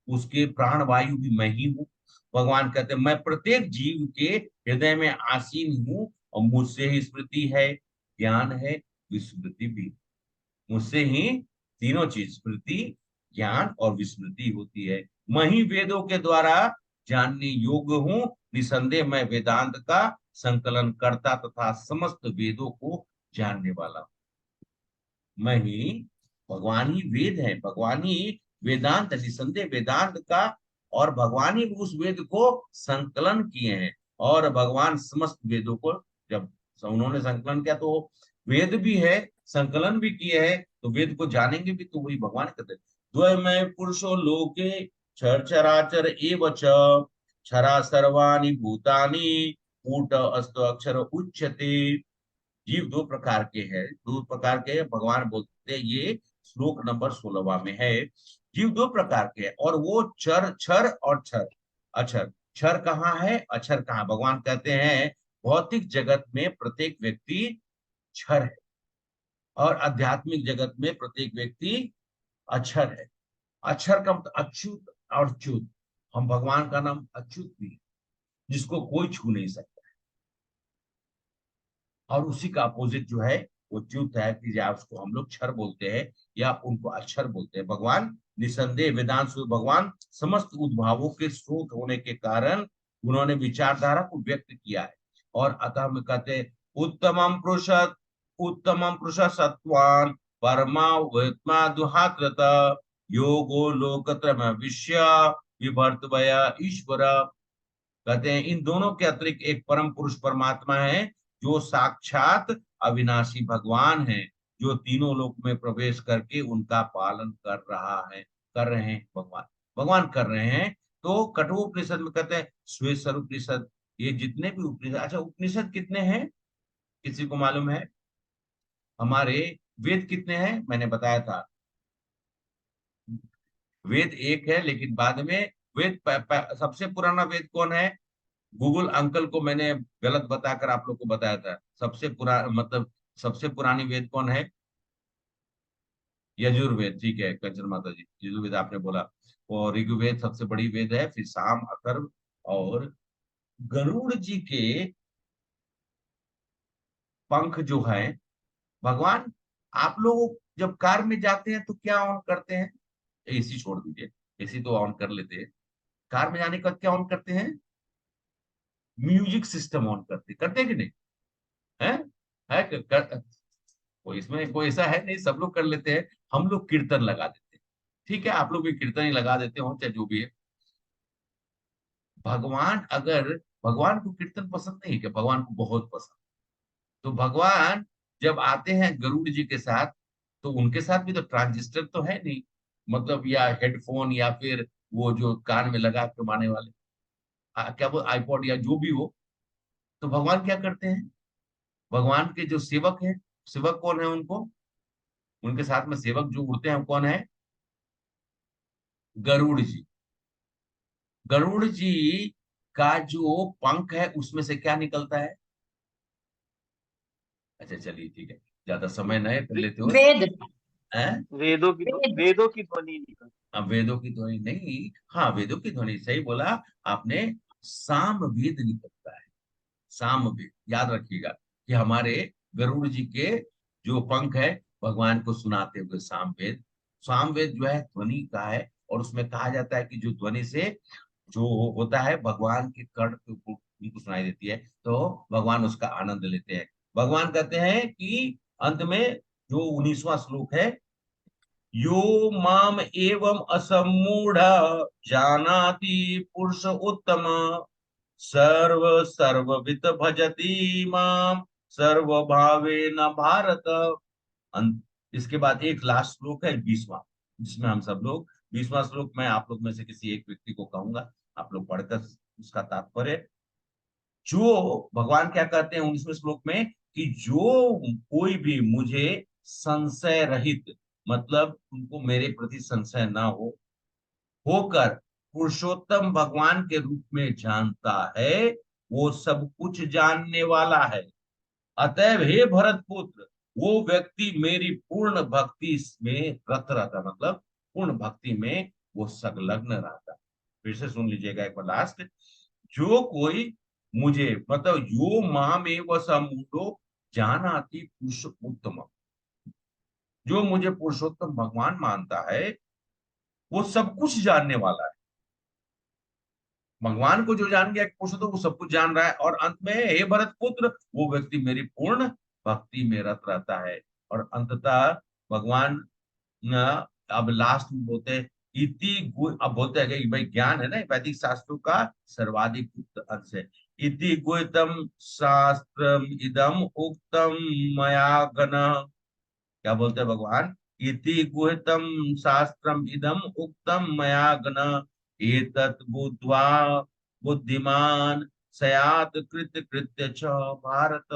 उसके प्राण वायु भी मैं ही हूँ। भगवान कहते हैं मैं प्रत्येक जीव के हृदय में आसीन हूँ, और मुझसे ही स्मृति है, ज्ञान है, विस्मृति भी। मुझसे ही तीनों चीज, स्मृति, ज्ञान और विस्मृति होती है। मैं ही वेदों के द्वारा जानने योग्य हूँ। निसंदेह मैं वेदांत का संकलन करता तथा समस्त वेदों को जानने वाला हूँ। मैं ही, भगवान ही वेद है, भगवान ही वेदांत, निसंदेह वेदांत का, और भगवान ही उस वेद को संकलन किए हैं। और भगवान समस्त वेदों को जब उन्होंने संकलन किया तो वेद भी है, संकलन भी किए हैं, तो वेद को जानेंगे भी तो वही भगवान कहते हैं। द्वयमय पुरुषो लोके क्षर चराचर एव च क्षरा सर्वाणि भूतानि कूट अस्त अक्षर उच्यते। जीव 2 प्रकार के हैं, 2 प्रकार के भगवान बोलते हैं, ये श्लोक नंबर 16वां में है। जीव 2 प्रकार के हैं, और वो चर, क्षर और क्षर, अक्षर। क्षर कहाँ है, अक्षर कहाँ? भगवान कहते हैं भौतिक जगत में प्रत्येक व्यक्ति क्षर है, और आध्यात्मिक जगत में प्रत्येक व्यक्ति अक्षर है। अक्षर का मतलब अच्युत और च्युत। हम भगवान का नाम अच्युत भी है, जिसको कोई छू नहीं सकता, और उसी का अपोजिट जो है वो च्युत है, कि या उसको हम लोग क्षर बोलते हैं या उनको अक्षर बोलते हैं। भगवान निसंदेह वेदांत स्वरूप, भगवान समस्त उद्भावों के स्रोत होने के कारण उन्होंने विचारधारा को व्यक्त किया है। और अतः हम कहते हैं उत्तमम पुरुष सत्वान परमा दुहाकृत योगो लोकत्रम विश्य विभर्तवया ईश्वर। कहते हैं इन दोनों के अतिरिक्त एक परम पुरुष परमात्मा है, जो साक्षात अविनाशी भगवान है, जो तीनों लोक में प्रवेश करके उनका पालन कर रहा है, कर रहे हैं भगवान, भगवान कर रहे हैं। तो कठोपनिषद में कहते हैं, श्वेत स्वरूप उपनिषद, ये जितने भी उपनिषद, अच्छा उपनिषद कितने हैं किसी को मालूम है? हमारे वेद कितने हैं मैंने बताया था, वेद एक है, लेकिन बाद में वेद सबसे पुराना वेद कौन है? गूगल अंकल को मैंने गलत बताकर आप लोग को बताया था, सबसे पुराना मतलब सबसे पुरानी वेद कौन है? यजुर्वेद, ठीक है कंचन माता जी, यजुर्वेद आपने बोला। और ऋग्वेद सबसे बड़ी वेद है, फिर साम, अथर्व और गरुड़ जी के पंख जो है भगवान, आप लोग जब कार में जाते हैं तो क्या ऑन करते हैं? एसी छोड़ दीजिए, एसी तो ऑन कर लेते हैं, कार में जाने के बाद क्या ऑन करते हैं? म्यूजिक सिस्टम ऑन करते हैं कि नहीं? है कोई इसमें कोई ऐसा है नहीं, सब लोग कर लेते हैं। हम लोग कीर्तन लगा देते हैं, ठीक है, आप लोग भी कीर्तन ही लगा देते हो, चाहे जो भी है। भगवान अगर, भगवान को कीर्तन पसंद नहीं है क्या? भगवान को बहुत पसंद। तो भगवान जब आते हैं गरुड़ जी के साथ, तो उनके साथ भी तो ट्रांजिस्टर तो है नहीं, मतलब या हेडफोन या फिर वो जो कान में लगा के माने वाले, क्या वो आईपॉड या जो भी हो। तो भगवान क्या करते हैं? भगवान के जो सेवक हैं, सेवक कौन है उनको, उनके साथ में सेवक जो उड़ते हैं वो कौन है? गरुड़ जी। गरुड़ जी का जो पंख है उसमें से क्या निकलता है? अच्छा चलिए ठीक है, ज्यादा समय नहीं कर लेते हो। वेद। हैं? वेद। वेदों की ध्वनि निकल। अब वेदों की ध्वनि नहीं, हाँ वेदों की ध्वनि सही बोला आपने, साम वेद निकलता है। साम वेद याद रखिएगा कि हमारे गरुड़ जी के जो पंख है भगवान को सुनाते हुए साम वेद। साम वेद जो है ध्वनि का है, और उसमें कहा जाता है कि जो ध्वनि से जो होता है भगवान के कर्ण के ऊपर उनको सुनाई देती है, तो भगवान उसका आनंद लेते हैं। भगवान कहते हैं कि अंत में जो 19वां श्लोक है, यो माम एवं असमूढ़ जानाति पुरुष उत्तम, सर्व सर्ववित भजति माम सर्वभावेन भारत। इसके बाद एक लास्ट श्लोक है 20वां, जिसमें हम सब लोग 20वां श्लोक मैं आप लोग में से किसी एक व्यक्ति को कहूंगा, आप लोग पढ़कर उसका तात्पर्य। जो भगवान क्या कहते हैं 19वें श्लोक में, कि जो कोई भी मुझे संशय रहित, मतलब उनको मेरे प्रति संशय ना हो, होकर पुरुषोत्तम भगवान के रूप में जानता है, वो सब कुछ जानने वाला है। अतएव हे भरत पुत्र, वो व्यक्ति मेरी पूर्ण भक्ति में रत रहता, मतलब पूर्ण भक्ति में वो संलग्न रहता। फिर से सुन लीजिएगा एक बार लास्ट। जो कोई मुझे, मतलब यो मामेव समूढ़ो जानाति पुरुष उत्तम, जो मुझे पुरुषोत्तम भगवान मानता है वो सब कुछ जानने वाला है। भगवान को जो जान गया पुरुषोत्तम, वो सब कुछ जान रहा है। और अंत में हे भरत पुत्र, वो व्यक्ति मेरी पूर्ण भक्ति में रत रहता है। और अंततः भगवान अब लास्ट में बोलते हैं अब बोलते हैं कि भाई ज्ञान है ना वैदिक शास्त्रों का सर्वाधिक गुप्त अंश है। इति गुह्यतम शास्त्रम इदम उक्तम मया गण, क्या बोलते हैं भगवान? इति गुह्यतम शास्त्रम इदम उक्तम मया गण, एतत् बुद्ध्वा बुद्धिमान सयात कृत्य कृत्य च भारत।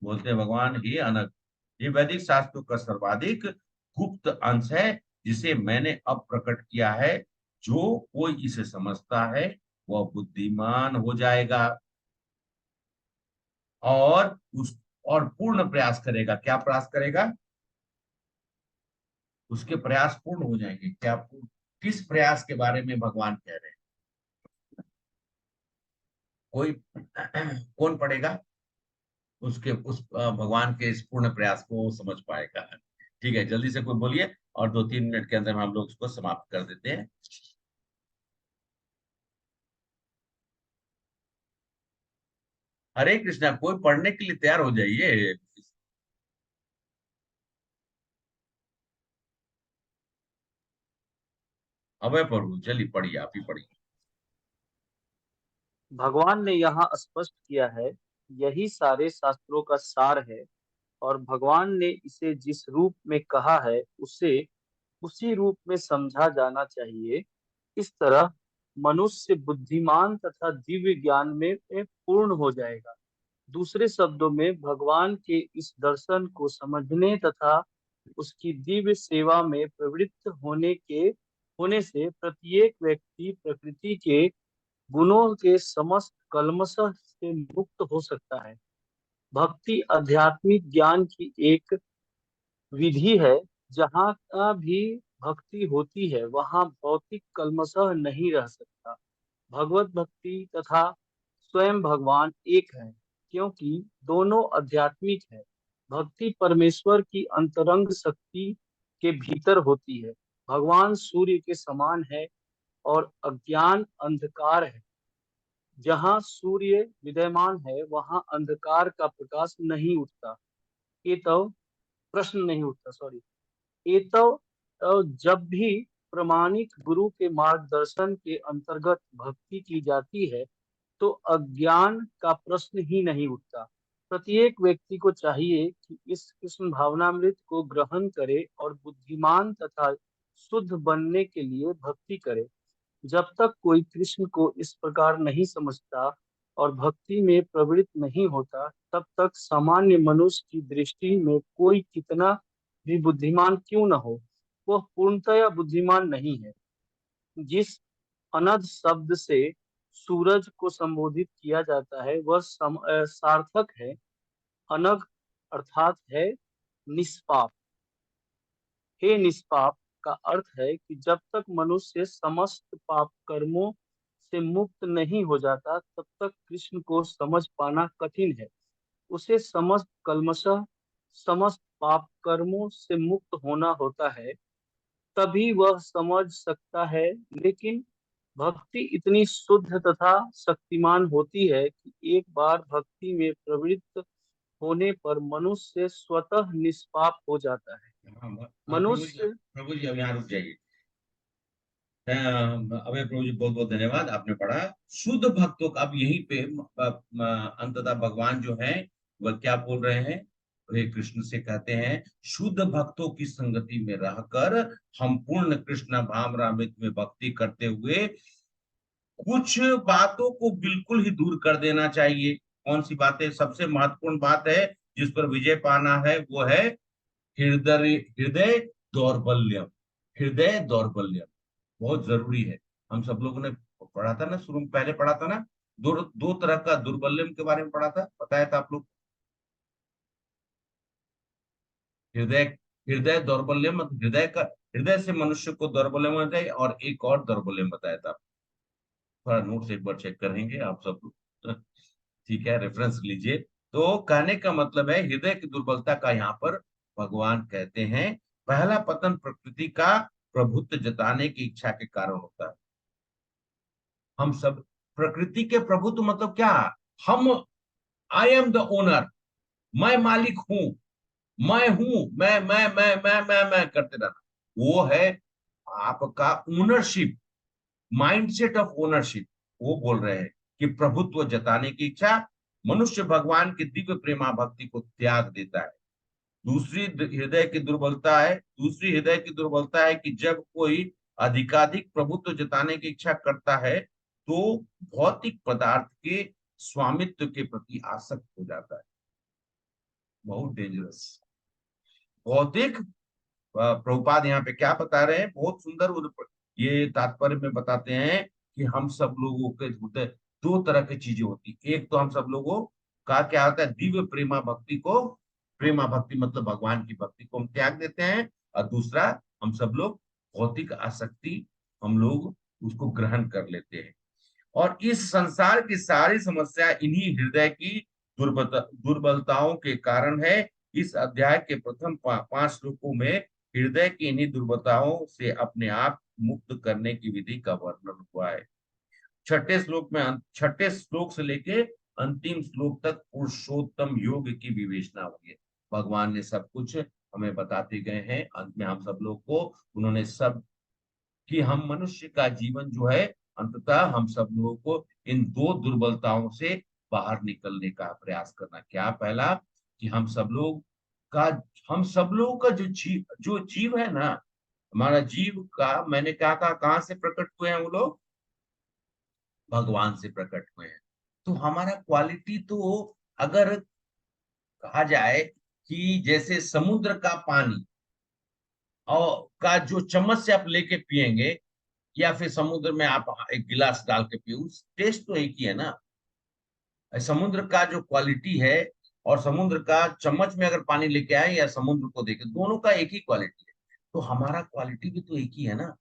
बोलते हैं भगवान, हे अनग, ये वैदिक शास्त्रों का सर्वाधिक गुप्त अंश है, जिसे मैंने अब प्रकट किया है। जो कोई इसे समझता है वह बुद्धिमान हो जाएगा, और उस और पूर्ण प्रयास करेगा। क्या प्रयास करेगा? उसके प्रयास पूर्ण हो जाएंगे। क्या किस प्रयास के बारे में भगवान कह रहे हैं? कोई कौन पढ़ेगा? उसके उस भगवान के इस पूर्ण प्रयास को समझ पाएगा। ठीक है, जल्दी से कोई बोलिए, और 2-3 मिनट के अंदर हम लोग उसको समाप्त कर देते हैं। हरे कृष्णा, कोई पढ़ने के लिए तैयार हो जाइए। अभय प्रभु चलिए पढ़िए, आप ही पढ़िए। भगवान ने यहाँ स्पष्ट किया है, यही सारे शास्त्रों का सार है। और भगवान ने इसे जिस रूप में कहा है उसे उसी रूप में समझा जाना चाहिए। इस तरह मनुष्य बुद्धिमान तथा दिव्य ज्ञान में पूर्ण हो जाएगा। दूसरे शब्दों में भगवान के इस दर्शन को समझने तथा उसकी दिव्य सेवा में प्रवृत्त होने से प्रत्येक व्यक्ति प्रकृति के गुणों के समस्त कल्मश से मुक्त हो सकता है। भक्ति आध्यात्मिक ज्ञान की एक विधि है। जहाँ का भी भक्ति होती है वहाँ भौतिक कल्मशः नहीं रह सकता। भगवत भक्ति तथा स्वयं भगवान एक है, क्योंकि दोनों आध्यात्मिक है। भक्ति परमेश्वर की अंतरंग शक्ति के भीतर होती है। भगवान सूर्य के समान है और अज्ञान अंधकार है। जहाँ सूर्य विद्यमान है वहाँ अंधकार का प्रकाश नहीं उठता। ये तो प्रश्न नहीं उठता, सॉरी। ये तो जब भी प्रमाणिक गुरु के मार्गदर्शन के अंतर्गत भक्ति की जाती है तो अज्ञान का प्रश्न ही नहीं उठता। प्रत्येक व्यक्ति को चाहिए कि इस कृष्ण भावनामृत को ग्रहण करे और बुद्धिमान तथा शुद्ध बनने के लिए भक्ति करे। जब तक कोई कृष्ण को इस प्रकार नहीं समझता और भक्ति में प्रवृत्त नहीं होता, तब तक सामान्य मनुष्य की दृष्टि में कोई कितना भी बुद्धिमान क्यों न हो, वह पूर्णतया बुद्धिमान नहीं है। जिस अनध शब्द से सूरज को संबोधित किया जाता है वह सार्थक है। अनग अर्थात है निष्पाप। हे निष्पाप का अर्थ है कि जब तक मनुष्य समस्त पाप कर्मों से मुक्त नहीं हो जाता तब तक कृष्ण को समझ पाना कठिन है। उसे समस्त कल्मशः, समस्त पाप कर्मों से मुक्त होना होता है, तभी वह समझ सकता है। लेकिन भक्ति इतनी शुद्ध तथा शक्तिमान होती है कि एक बार भक्ति में प्रवृत्त होने पर मनुष्य स्वतः निष्पाप हो जाता है। मनुष्य प्रभु जी अब यहाँ रुक जाइए। अभय प्रभु जी बहुत बहुत धन्यवाद, आपने पढ़ा शुद्ध भक्तों का। अब यहीं पे अंततः भगवान जो है वह क्या बोल रहे हैं, वे कृष्ण से कहते हैं शुद्ध भक्तों की संगति में रहकर हम पूर्ण कृष्ण भावनामृत में भक्ति करते हुए कुछ बातों को बिल्कुल ही दूर कर देना चाहिए। कौन सी बातें? सबसे महत्वपूर्ण बात है जिस पर विजय पाना है वो है हृदय हृदय दौर्बल्यम। हृदय दौर्बल्यम बहुत जरूरी है। हम सब लोगों ने पढ़ा था ना, शुरू में पहले पढ़ा था ना, दो दो तरह का दुर्बल्यम के बारे में पढ़ा था, बताया था आप लोग। हृदय हृदय दौर्बल्यम मतलब हृदय का, हृदय से मनुष्य को दौर्बल्यम होता है, और एक और दौर्बल्यम बताया था। थोड़ा नोट्स एक बार चेक करेंगे आप सब लोग, ठीक है, रेफरेंस लीजिए। तो कहने का मतलब है हृदय की दुर्बलता का यहाँ पर भगवान कहते हैं पहला पतन प्रकृति का प्रभुत्व जताने की इच्छा के कारण होता है। हम सब प्रकृति के प्रभुत्व मतलब क्या? हम आई एम द ओनर, मैं मालिक हूं, मैं हूं, मैं करते रहना, वो है आपका ओनरशिप, माइंडसेट ऑफ ओनरशिप। वो बोल रहे हैं कि प्रभुत्व जताने की इच्छा मनुष्य भगवान की दिव्य प्रेमा भक्ति को त्याग देता है। दूसरी हृदय की दुर्बलता है कि जब कोई अधिकाधिक प्रभुत्व जताने की इच्छा करता है तो भौतिक पदार्थ के स्वामित्व के प्रति आसक्त हो जाता है। बहुत डेंजरस। भौतिक, प्रभुपाद यहाँ पे क्या बता रहे हैं, बहुत सुंदर ये तात्पर्य में बताते हैं कि हम सब लोगों के हृदय दो तरह की चीजें होती। एक तो हम सब लोगों का क्या होता है, दिव्य प्रेमा भक्ति को, प्रेमा भक्ति मतलब भगवान की भक्ति को हम त्याग देते हैं, और दूसरा हम सब लोग भौतिक आसक्ति, हम लोग उसको ग्रहण कर लेते हैं। और इस संसार की सारी समस्या इन्हीं हृदय की दुर्बलताओं के कारण है। इस अध्याय के प्रथम 5 श्लोकों में हृदय की इन्हीं दुर्बलताओं से अपने आप मुक्त करने की विधि का वर्णन हुआ है। छठे श्लोक से लेके अंतिम श्लोक तक पुरुषोत्तम योग की विवेचना हुई है। भगवान ने सब कुछ हमें बताते गए हैं। अंत में हम सब लोग को उन्होंने सब कि हम मनुष्य का जीवन जो है, अंततः हम सब लोगों को इन दो दुर्बलताओं से बाहर निकलने का प्रयास करना। क्या? पहला कि हम सब लोगों का जो जीव है ना, हमारा जीव का, मैंने क्या कहा, कहाँ से प्रकट हुए हैं वो लोग? भगवान से प्रकट हुए हैं। तो हमारा क्वालिटी तो अगर कहा जाए कि जैसे समुद्र का पानी और का जो चम्मच से आप लेके पिएंगे, या फिर समुद्र में आप एक गिलास डाल के पिए, उस टेस्ट तो एक ही है ना। समुद्र का जो क्वालिटी है और समुद्र का चम्मच में अगर पानी लेके आए या समुद्र को देखे, दोनों का एक ही क्वालिटी है। तो हमारा क्वालिटी भी तो एक ही है ना।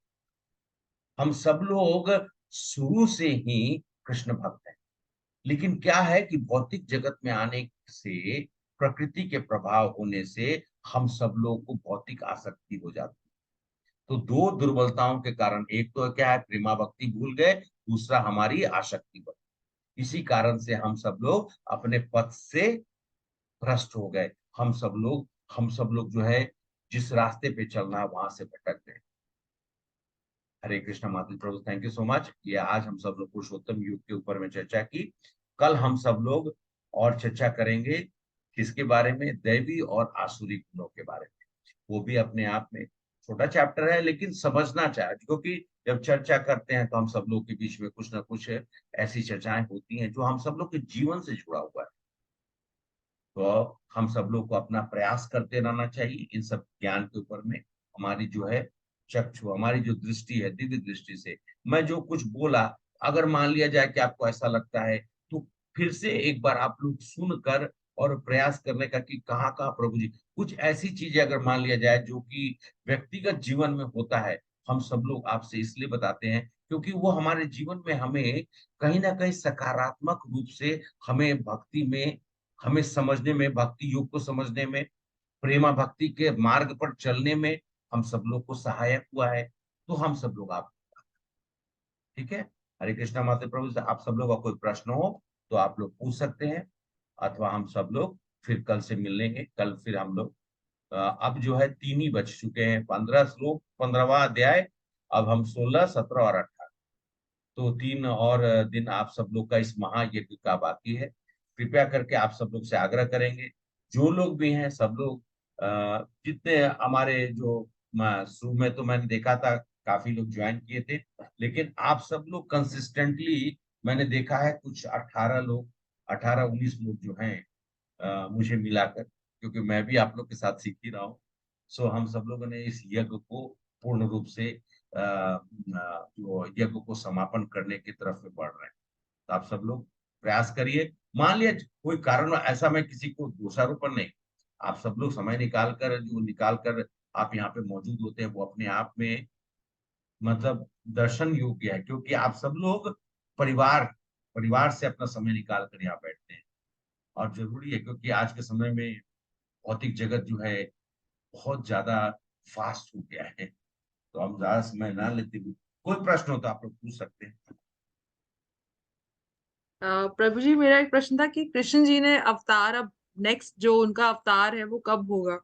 हम सब लोग शुरू से ही कृष्ण भक्त हैं। लेकिन क्या है कि भौतिक जगत में आने से, प्रकृति के प्रभाव होने से हम सब लोग को भौतिक आसक्ति हो जाती है। तो दो दुर्बलताओं के कारण, एक तो क्या है, प्रेमा भक्ति भूल गए, दूसरा हमारी आसक्ति बढ़। इसी कारण से हम सब लोग अपने पथ से भ्रष्ट हो गए। हम सब लोग जो है, जिस रास्ते पे चलना है वहां से भटक गए। हरे कृष्ण माता प्रभु, थैंक यू सो मच। ये आज हम सब लोग पुरुषोत्तम युग के ऊपर में चर्चा की। कल हम सब लोग और चर्चा करेंगे किसके बारे में, दैवी और आसुरी गुणों के बारे में। वो भी अपने आप में छोटा चैप्टर है, लेकिन समझना चाहिए, क्योंकि जब चर्चा करते हैं तो हम सब लोग के बीच में कुछ ना कुछ ऐसी चर्चाएं होती हैं जो हम सब लोग के जीवन से जुड़ा हुआ है। तो हम सब लोग को अपना प्रयास करते रहना चाहिए इन सब ज्ञान के ऊपर में। हमारी जो है चक्षु, हमारी जो दृष्टि है, दिव्य दृष्टि से मैं जो कुछ बोला, अगर मान लिया जाए कि आपको ऐसा लगता है, तो फिर से एक बार आप लोग सुनकर और प्रयास करने का कि कहाँ कहाँ प्रभु जी कुछ ऐसी चीजें अगर मान लिया जाए जो कि व्यक्तिगत जीवन में होता है, हम सब लोग आपसे इसलिए बताते हैं क्योंकि वो हमारे जीवन में हमें कहीं ना कहीं सकारात्मक रूप से हमें भक्ति में, हमें समझने में, भक्ति योग को समझने में, प्रेमा भक्ति के मार्ग पर चलने में हम सब लोग को सहायक हुआ है। तो हम सब लोग आप, ठीक है। हरे कृष्णा माता प्रभु से आप सब लोग का कोई प्रश्न हो तो आप लोग पूछ सकते हैं, अथवा हम सब लोग फिर कल से मिल लेंगे। कल फिर हम लोग अब जो है 3 ही बज चुके हैं, 15 श्लोक, 15वां अध्याय। अब हम 16, 17 और 18, तो 3 और दिन आप सब लोग का इस महायज्ञ का बाकी है। कृपया करके आप सब लोग से आग्रह करेंगे, जो लोग भी हैं सब लोग, जितने हमारे जो शुरू में तो मैंने देखा था काफी लोग ज्वाइन किए थे, लेकिन आप सब लोग कंसिस्टेंटली मैंने देखा है कुछ 18 लोग, 18-19 लोग जो हैं मुझे मिलाकर, क्योंकि मैं भी आप लोग के साथ सीख ही रहा हूँ। सो हम सब लोगों ने इस यज्ञ को पूर्ण रूप से जो यज्ञ को समापन करने की तरफ में बढ़ रहे हैं। तो आप सब लोग प्रयास करिए। मान लिया कोई कारण ऐसा, मैं किसी को दोषारोपण नहीं, आप सब लोग समय निकाल कर, जो निकाल कर आप यहाँ पे मौजूद होते हैं, वो अपने आप में मतलब दर्शन योग्य है, क्योंकि आप सब लोग परिवार परिवार से अपना समय निकाल कर यहाँ बैठते हैं। और जरूरी है, क्योंकि आज के समय में भौतिक जगत जो है बहुत ज्यादा फास्ट हो गया है। तो हम ज्यादा समय ना लेते हुए, कोई प्रश्न हो तो आप लोग पूछ सकते हैं। प्रभु जी, मेरा एक प्रश्न था कि कृष्ण जी ने अवतार, अब नेक्स्ट जो उनका अवतार है वो कब होगा?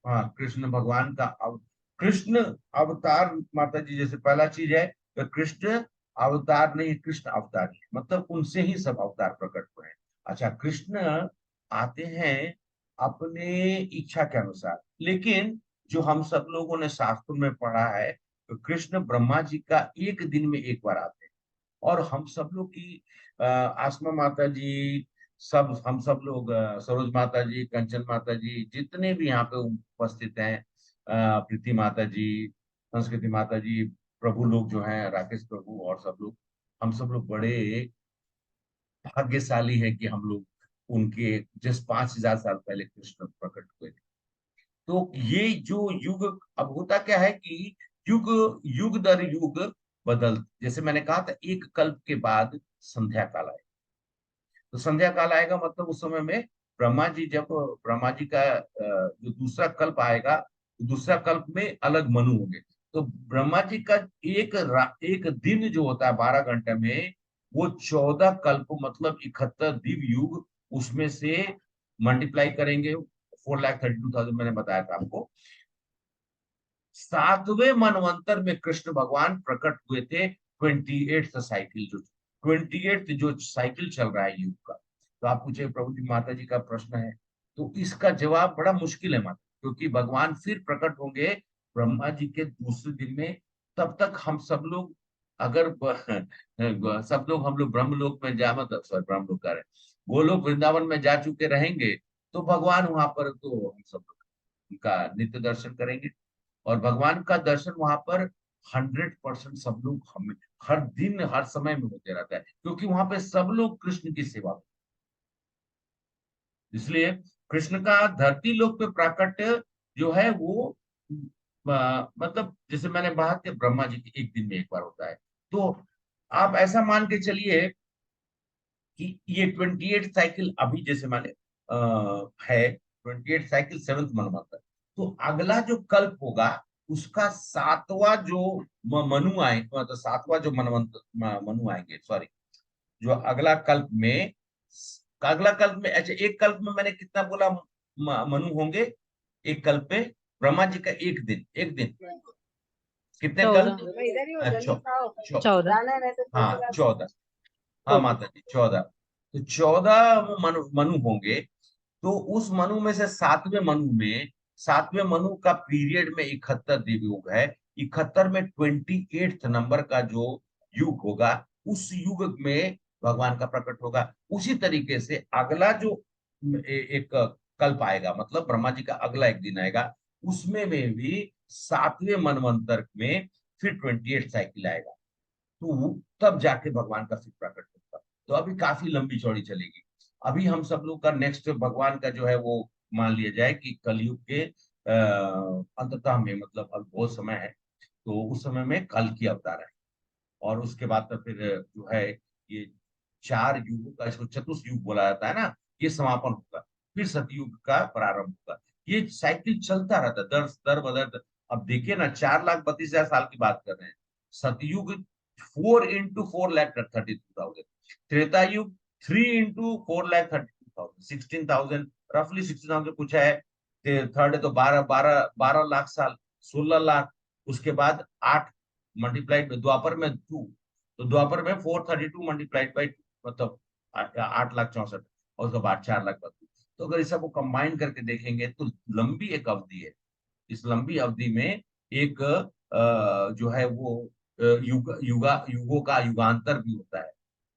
हाँ, कृष्ण भगवान का कृष्ण अवतार माता जी, जैसे पहला चीज है तो कृष्ण अवतार नहीं, कृष्ण अवतार है, मतलब उनसे ही सब अवतार प्रकट हुए हैं। अच्छा, कृष्ण आते हैं अपने इच्छा के अनुसार, लेकिन जो हम सब लोगों ने शास्त्रों में पढ़ा है, तो कृष्ण ब्रह्मा जी का एक दिन में एक बार आते हैं। और हम सब लोग की आसमा माता जी, सब हम सब लोग, सरोज माता जी, कंचन माता जी, जितने भी यहाँ पे उपस्थित हैं, प्रीति माता जी, संस्कृति माता जी, प्रभु लोग जो हैं, राकेश प्रभु और सब लोग, हम सब लोग बड़े भाग्यशाली हैं कि हम लोग उनके जिस 5000 साल पहले कृष्ण प्रकट हुए थे। तो ये जो युग, अब होता क्या है कि युग युग दर युग बदल, जैसे मैंने कहा था, एक कल्प के बाद संध्या काल आएगा। तो संध्या काल आएगा मतलब उस समय में ब्रह्मा जी, जब ब्रह्मा जी का जो दूसरा कल्प आएगा, दूसरा कल्प में अलग मनु होंगे। तो ब्रह्मा जी का एक दिन जो होता है 12 घंटे में, वो 14 कल्प मतलब 71 दिव्य युग, उसमें से मल्टीप्लाई करेंगे 4,32,000, मैंने बताया था आपको। 7वें मनवंतर में कृष्ण भगवान प्रकट हुए थे, 28th साइकिल, जो 28th जो साइकिल चल रहा है युग का। तो आप पूछे प्रभु जी, माता जी का प्रश्न है, तो इसका जवाब बड़ा मुश्किल है माता, क्योंकि भगवान फिर प्रकट होंगे ब्रह्मा जी के दूसरे दिन में। तब तक हम सब लोग, अगर सब लोग हम लोग ब्रह्मलोक में जा, मतलब सॉरी ब्रह्मलोक कर गोलोक वृंदावन में जा चुके रहेंगे, तो भगवान वहां पर तो हम सब लोग उनका नित्य दर्शन करेंगे। और भगवान का दर्शन वहां पर 100% सब लोग, हमें हर दिन हर समय में होते रहता है, क्योंकि वहां पे सब लोग कृष्ण की सेवा इसलिए कृष्ण का धरती लोक पे प्राकट्य जो है वो मतलब जैसे मैंने कहा कि ब्रह्मा जी के एक दिन में एक बार होता है। तो आप ऐसा मान के चलिए कि ये 28 साइकिल अभी जैसे माने है 28 साइकिल सेवंथ मनवंतर। तो अगला जो कल्प होगा उसका सातवां जो मनु आए मतलब सातवां जो मनु आएंगे, सॉरी, जो अगला कल्प में अच्छा एक कल्प में मैंने कितना बोला मनु होंगे एक कल्प पे? ब्रह्मा जी का एक दिन कितने कल्प? 14। मैं इधर ही हूँ, जल्दी अच्छा खाओ। 14। जाना है नहीं तो हाँ दूसरा। 14। हाँ ओके। माता जी 14। तो 14 वो मनु होंगे। तो उस मनु में से सातवें मनु का पीरियड में 71 दिवयुग है। 71 में 28 नंबर का जो युग होगा उस युग में भगवान का प्रकट होगा। उसी तरीके से अगला जो एक कल्प आएगा मतलब ब्रह्मा जी का अगला एक दिन आएगा उसमें में भी सातवें मनवंतर में फिर 28 साइकिल आएगा। तो तब जाके भगवान का फिर प्रकट होगा। तो अभी काफी लंबी चौड़ी चलेगी। अभी हम सब लोग का नेक्स्ट भगवान का जो है वो मान लिया जाए कि कलयुग के अंततः में मतलब अब बहुत समय है। तो उस समय में कल की अवतार है और उसके बाद तो फिर जो है ये 4 युगों का इसको चतुर्युग बोला जाता है ना, ये समापन होगा। फिर सतयुग का प्रारंभ होगा। ये साइकिल चलता रहता है दर बदर। अब देखिए ना 4,32,000 साल की बात कर रहे हैं। सतयुग 4 into 4,32,000। त्रेता युग 3 into 4,32,000, 16,000, रफली 16,000 कुछ है। थर्ड है तो 12 लाख साल, 16 लाख। उसके बाद 8 मल्टीप्लाइड में द्वापर में 2, तो द्वापर में 432 मल्टीप्लाइड बाई 2 मतलब 8,64,000 और उसके बाद 4,32,000। तो अगर इस सबको कंबाइन करके देखेंगे तो लंबी एक अवधि है। इस लंबी अवधि में एक जो है वो युगों का युगांतर भी होता है।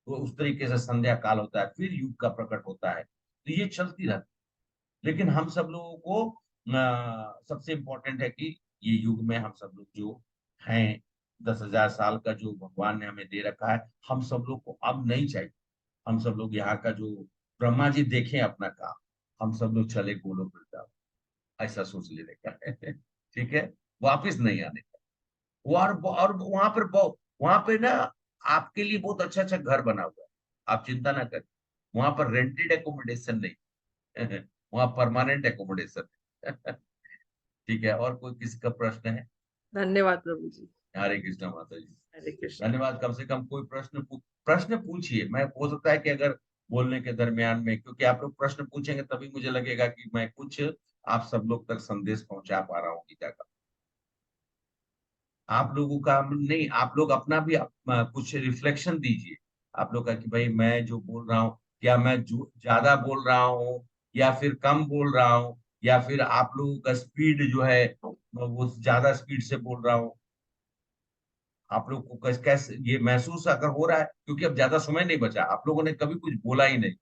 तो उस तरीके से संध्या काल होता है फिर युग का प्रकट होता है। तो ये चलती रहती है। लेकिन हम सब लोगों को सबसे इम्पोर्टेंट है कि ये युग में हम सब लोग जो हैं 10,000 साल का जो भगवान ने हमें दे रखा है हम सब लोग को अब नहीं चाहिए। हम सब लोग यहाँ का जो ब्रह्मा जी देखें अपना काम, हम सब लोग चले गोलोक वृंदावन, ऐसा सोच लेने का है। ठीक है, वापिस नहीं आने का। और वहां पे ना आपके लिए बहुत अच्छा अच्छा घर बना हुआ है। आप चिंता ना करें, वहां पर रेंटेड एकोमोडेशन नहीं। वहां परमानेंट एकोमोडेशन है। ठीक है, और कोई किसी का प्रश्न है? धन्यवाद प्रभु जी। हरे कृष्णा माता जी। हरे कृष्ण। धन्यवाद। कम से कम कोई प्रश्न पूछिए। मैं हो सकता है कि अगर बोलने के दरमियान में क्योंकि आप लोग प्रश्न पूछेंगे तभी मुझे लगेगा कि मैं कुछ आप सब लोग तक संदेश पहुंचा पा रहा हूँ गीता का। आप लोगों का नहीं, आप लोग अपना भी कुछ रिफ्लेक्शन दीजिए। आप लोग का कि भाई मैं जो बोल रहा हूँ क्या मैं जो ज्यादा बोल रहा हूँ या फिर कम बोल रहा हूँ या फिर आप लोगों का स्पीड जो है वो ज्यादा स्पीड से बोल रहा हूँ। आप लोग को कैसे ये महसूस अगर हो रहा है क्योंकि अब ज्यादा समय नहीं बचा, आप लोगों ने कभी कुछ बोला ही नहीं।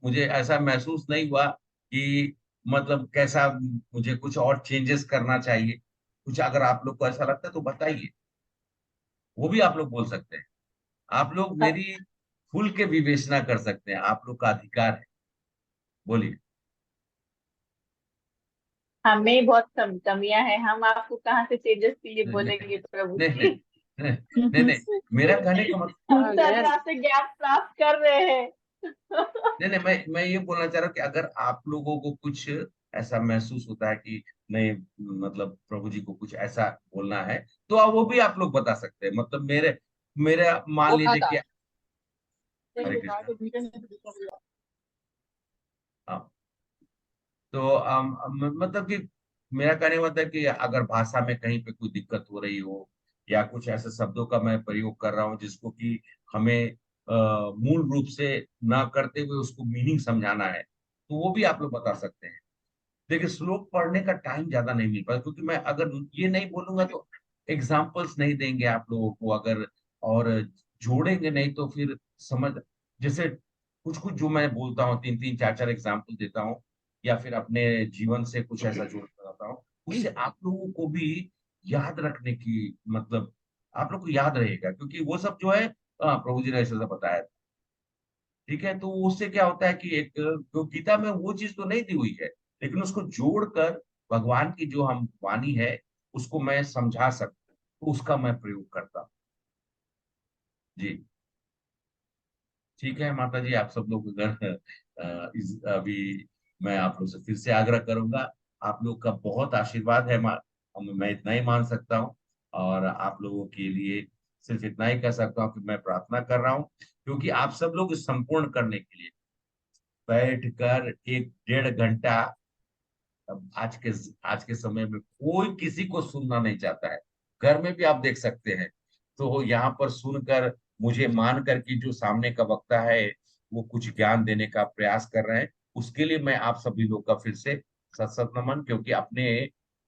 मुझे ऐसा महसूस नहीं हुआ कि मतलब कैसा मुझे कुछ और चेंजेस करना चाहिए। कुछ अगर आप लोग को ऐसा लगता है तो बताइए, वो भी आप लोग बोल सकते हैं। आप लोग मेरी खुल के विवेचना कर सकते हैं, आप लोग का अधिकार है। बोलिए। हमें बहुत कमियां हैं, हम आपको कहाँ से चेंजेस के लिए नहीं बोलेंगे प्रभु नहीं नहीं जी। नहीं नहीं नहीं, मेरा कहने का मतलब हम तो अभी आपसे ज्ञान प्राप्त कर रहे हैं। नहीं नहीं, मैं ये बोलना चाह रहा हूँ कि अगर आप लोगों को कुछ ऐसा महसूस होता है कि नहीं मतलब प्रभु जी को कुछ ऐसा बोलना है तो वो भी आप लोग बता सकते हैं। मतलब मेरे मेरे मान लीजिए कि हरे कृष्णा। हाँ, तो मतलब कि मेरा कहने का मतलब है कि अगर भाषा में कहीं पे कोई दिक्कत हो रही हो या कुछ ऐसे शब्दों का मैं प्रयोग कर रहा हूँ जिसको कि हमें मूल रूप से ना करते हुए उसको मीनिंग समझाना है तो वो भी आप लोग बता सकते हैं। देखिए श्लोक पढ़ने का टाइम ज्यादा नहीं मिल पाता क्योंकि मैं अगर ये नहीं बोलूंगा तो एग्जाम्पल्स नहीं देंगे आप लोगों को अगर, और जोड़ेंगे नहीं तो फिर समझ, जैसे कुछ कुछ जो मैं बोलता हूँ 3-3 4-4 एग्जाम्पल देता हूँ या फिर अपने जीवन से कुछ ऐसा जोड़ बताता हूँ उससे आप लोगों को भी याद रखने की मतलब आप लोग को याद रहेगा क्योंकि वो सब जो है प्रभु जी ने ऐसा बताया था। ठीक है, तो उससे क्या होता है कि एक जो गीता में वो चीज तो नहीं दी हुई है, लेकिन उसको जोड़कर भगवान की जो हम वाणी है उसको मैं समझा सकता हूँ, तो उसका मैं प्रयोग करता हूँ। जी ठीक है माता जी, आप सब लोग अगर अभी मैं आप लोग से फिर से आग्रह करूंगा, आप लोग का बहुत आशीर्वाद है मैं इतना ही मान सकता हूँ। और आप लोगों के लिए सिर्फ इतना ही कह सकता हूँ कि मैं प्रार्थना कर रहा हूँ, क्योंकि आप सब लोग इस संपूर्ण करने के लिए बैठ कर 1 डेढ़ घंटा, अब आज के समय में कोई किसी को सुनना नहीं चाहता है। घर में भी आप देख सकते हैं, तो यहाँ पर सुनकर मुझे मान कर कि जो सामने का वक्ता है वो कुछ ज्ञान देने का प्रयास कर रहे हैं, उसके लिए मैं आप सभी लोग का फिर से सत सत नमन। क्योंकि अपने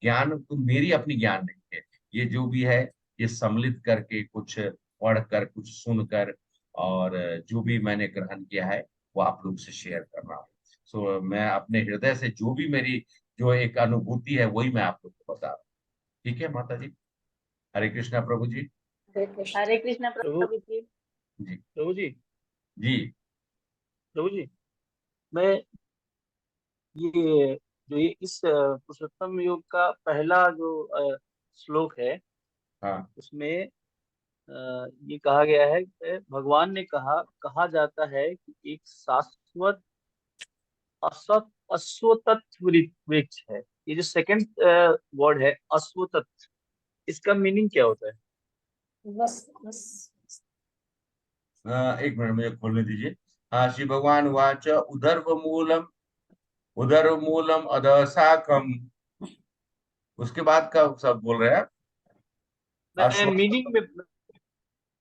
ज्ञान तो मेरी अपनी ज्ञान नहीं है, ये जो भी है ये सम्मिलित करके कुछ पढ़कर कुछ सुनकर और जो भी मैंने ग्रहण किया है वो आप लोग से शेयर कर रहा हूँ। सो मैं अपने हृदय से जो भी मेरी जो एक अनुभूति है वही मैं आप लोग को बता रहा हूँ। ठीक है माता जी, हरे कृष्णा प्रभु जी। हरे कृष्ण। हरे कृष्णा प्रभु प्रभु जी। जी प्रभु जी। जी प्रभु जी, मैं ये जो ये इस पुरुषोत्तम योग का पहला जो श्लोक है, हाँ उसमें ये कहा गया है कि भगवान ने कहा जाता है कि एक शाश्वत असत अश्वतत्व वृक्ष है। ये जो सेकंड वर्ड है अश्वतत्व, इसका मीनिंग क्या होता है? बस बस। एक मिनट मुझे खोलने दीजिए। हाँ, श्री भगवान वाच उदर मूलम अध शाखम, उसके बाद का सब बोल रहे हैं आप? मैं अश्वत्थ,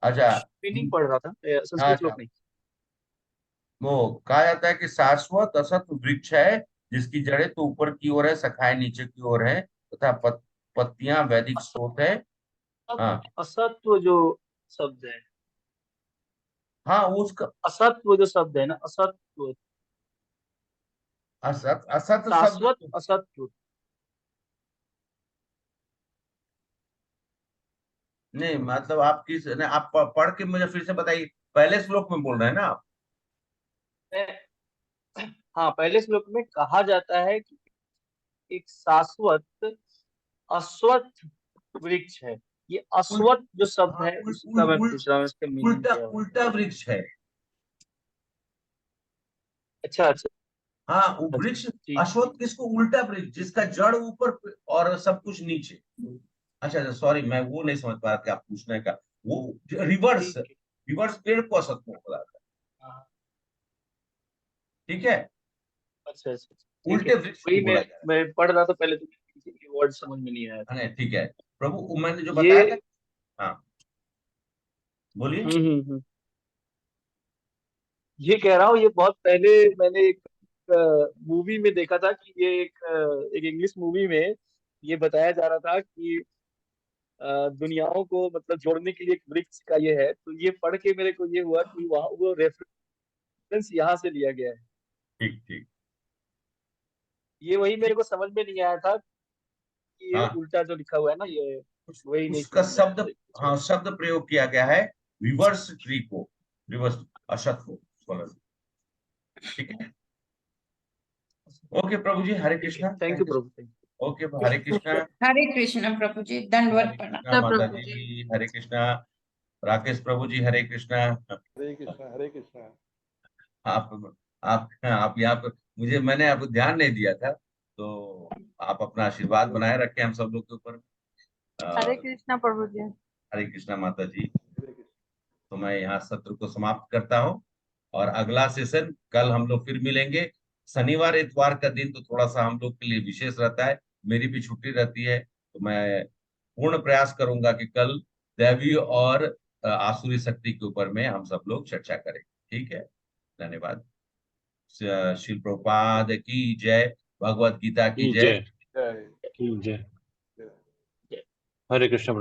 अच्छा। मीनिंग पढ़ रहा था, हाँ संस्कृत श्लोक अच्छा, नहीं। वो कहा जाता है कि शाश्वत असत वृक्ष है जिसकी जड़ें तो ऊपर की ओर है, शाखाएं नीचे की ओर है तथा पत्तियां वैदिक स्रोत है। हाँ असत्व जो शब्द है, हाँ, वो उसका असत्व जो शब्द है ना, असत्व, असत असत शब्द शाश्वत असत्व। नहीं, मतलब आप किस नहीं, आप पढ़ के मुझे फिर से बताइए, पहले श्लोक में बोल रहे हैं ना आप? हाँ, पहले श्लोक में कहा जाता है कि एक शाश्वत अश्वत्थ वृक्ष है। ये उल, अश्वत्थ जो शब्द हाँ, है उसका मैं पूछ रहा हूँ, इसका मीनिंग उल्टा क्या है? उल्टा वृक्ष है। अच्छा अच्छा हाँ, वो अच्छा, वृक्ष, ठीक ठीक। अश्वत्थ किसको, उल्टा वृक्ष जिसका जड़ ऊपर और सब कुछ नीचे। अच्छा अच्छा, सॉरी, मैं वो नहीं समझ पा रहा था आप पूछने का। वो रिवर्स, ठीक है। रिवर्स पेड़ को अश्वत्थ में बोला था। हाँ, ठीक है, अच्छा अच्छा अच्छा, ठीक है। उल्टे वृक्ष को वही मैं बोला जा रहा मैं पढ़ रहा था पहले, तो वर्ड समझ में नहीं आया था। है। नहीं, ठीक है प्रभु, वो मैंने जो बताया था। ये हाँ, बोलिए। हम्म। ये कह रहा हूँ, ये बहुत पहले मैंने एक मूवी में देखा था कि ये एक इंग्लिश मूवी में ये बताया जा रहा था कि दुनियाओं को मतलब जोड़ने के लिए एक वृक्ष का ये है। तो ये पढ़ के मेरे को ये हुआ कि वहाँ वो रेफरेंस यहाँ से लिया गया है। ठीक ठीक। ये वही मेरे को समझ में नहीं आया था कि ये हाँ, उल्टा जो लिखा हुआ है ना, ये वही नहीं उसका समझ में आया शब्द, था, लेकिन अच्छा। हाँ, शब्द प्रयोग किया गया है, रिवर्स ट्री को, रिवर्स अशत को बोला। ठीक है, ओके प्रभु जी, हरे ठीक है, कृष्णा, थैंक यू थैंक प्रभु, thank you. Okay, Hare Krishna. Hare Krishna प्रभु जी, हरे दंडवत प्रणाम। कृष्णा माता प्रभु जी। जी, हरे कृष्णा। राकेश प्रभु जी, हरे कृष्णा। हरे कृष्णा, हरे कृष्णा। आप आप यहाँ पर, मुझे मैंने आपको ध्यान नहीं दिया था, तो आप अपना आशीर्वाद बनाए रखें हम सब लोग के ऊपर। हरे और कृष्णा प्रभु जी। हरे कृष्णा माता जी। हरे कृष्णा। तो मैं यहाँ सत्र को समाप्त करता हूँ, और अगला सेशन कल हम लोग फिर मिलेंगे। शनिवार इतवार का दिन तो थोड़ा सा हम लोग के लिए विशेष रहता है, मेरी भी छुट्टी रहती है, तो मैं पूर्ण प्रयास करूंगा कि कल दैवी और आसुरी शक्ति के ऊपर में हम सब लोग चर्चा करेंगे। ठीक है, धन्यवाद। श्री प्रभुपाद की जय, भगवत गीता की जय। जय। जय। जय। हरे कृष्ण।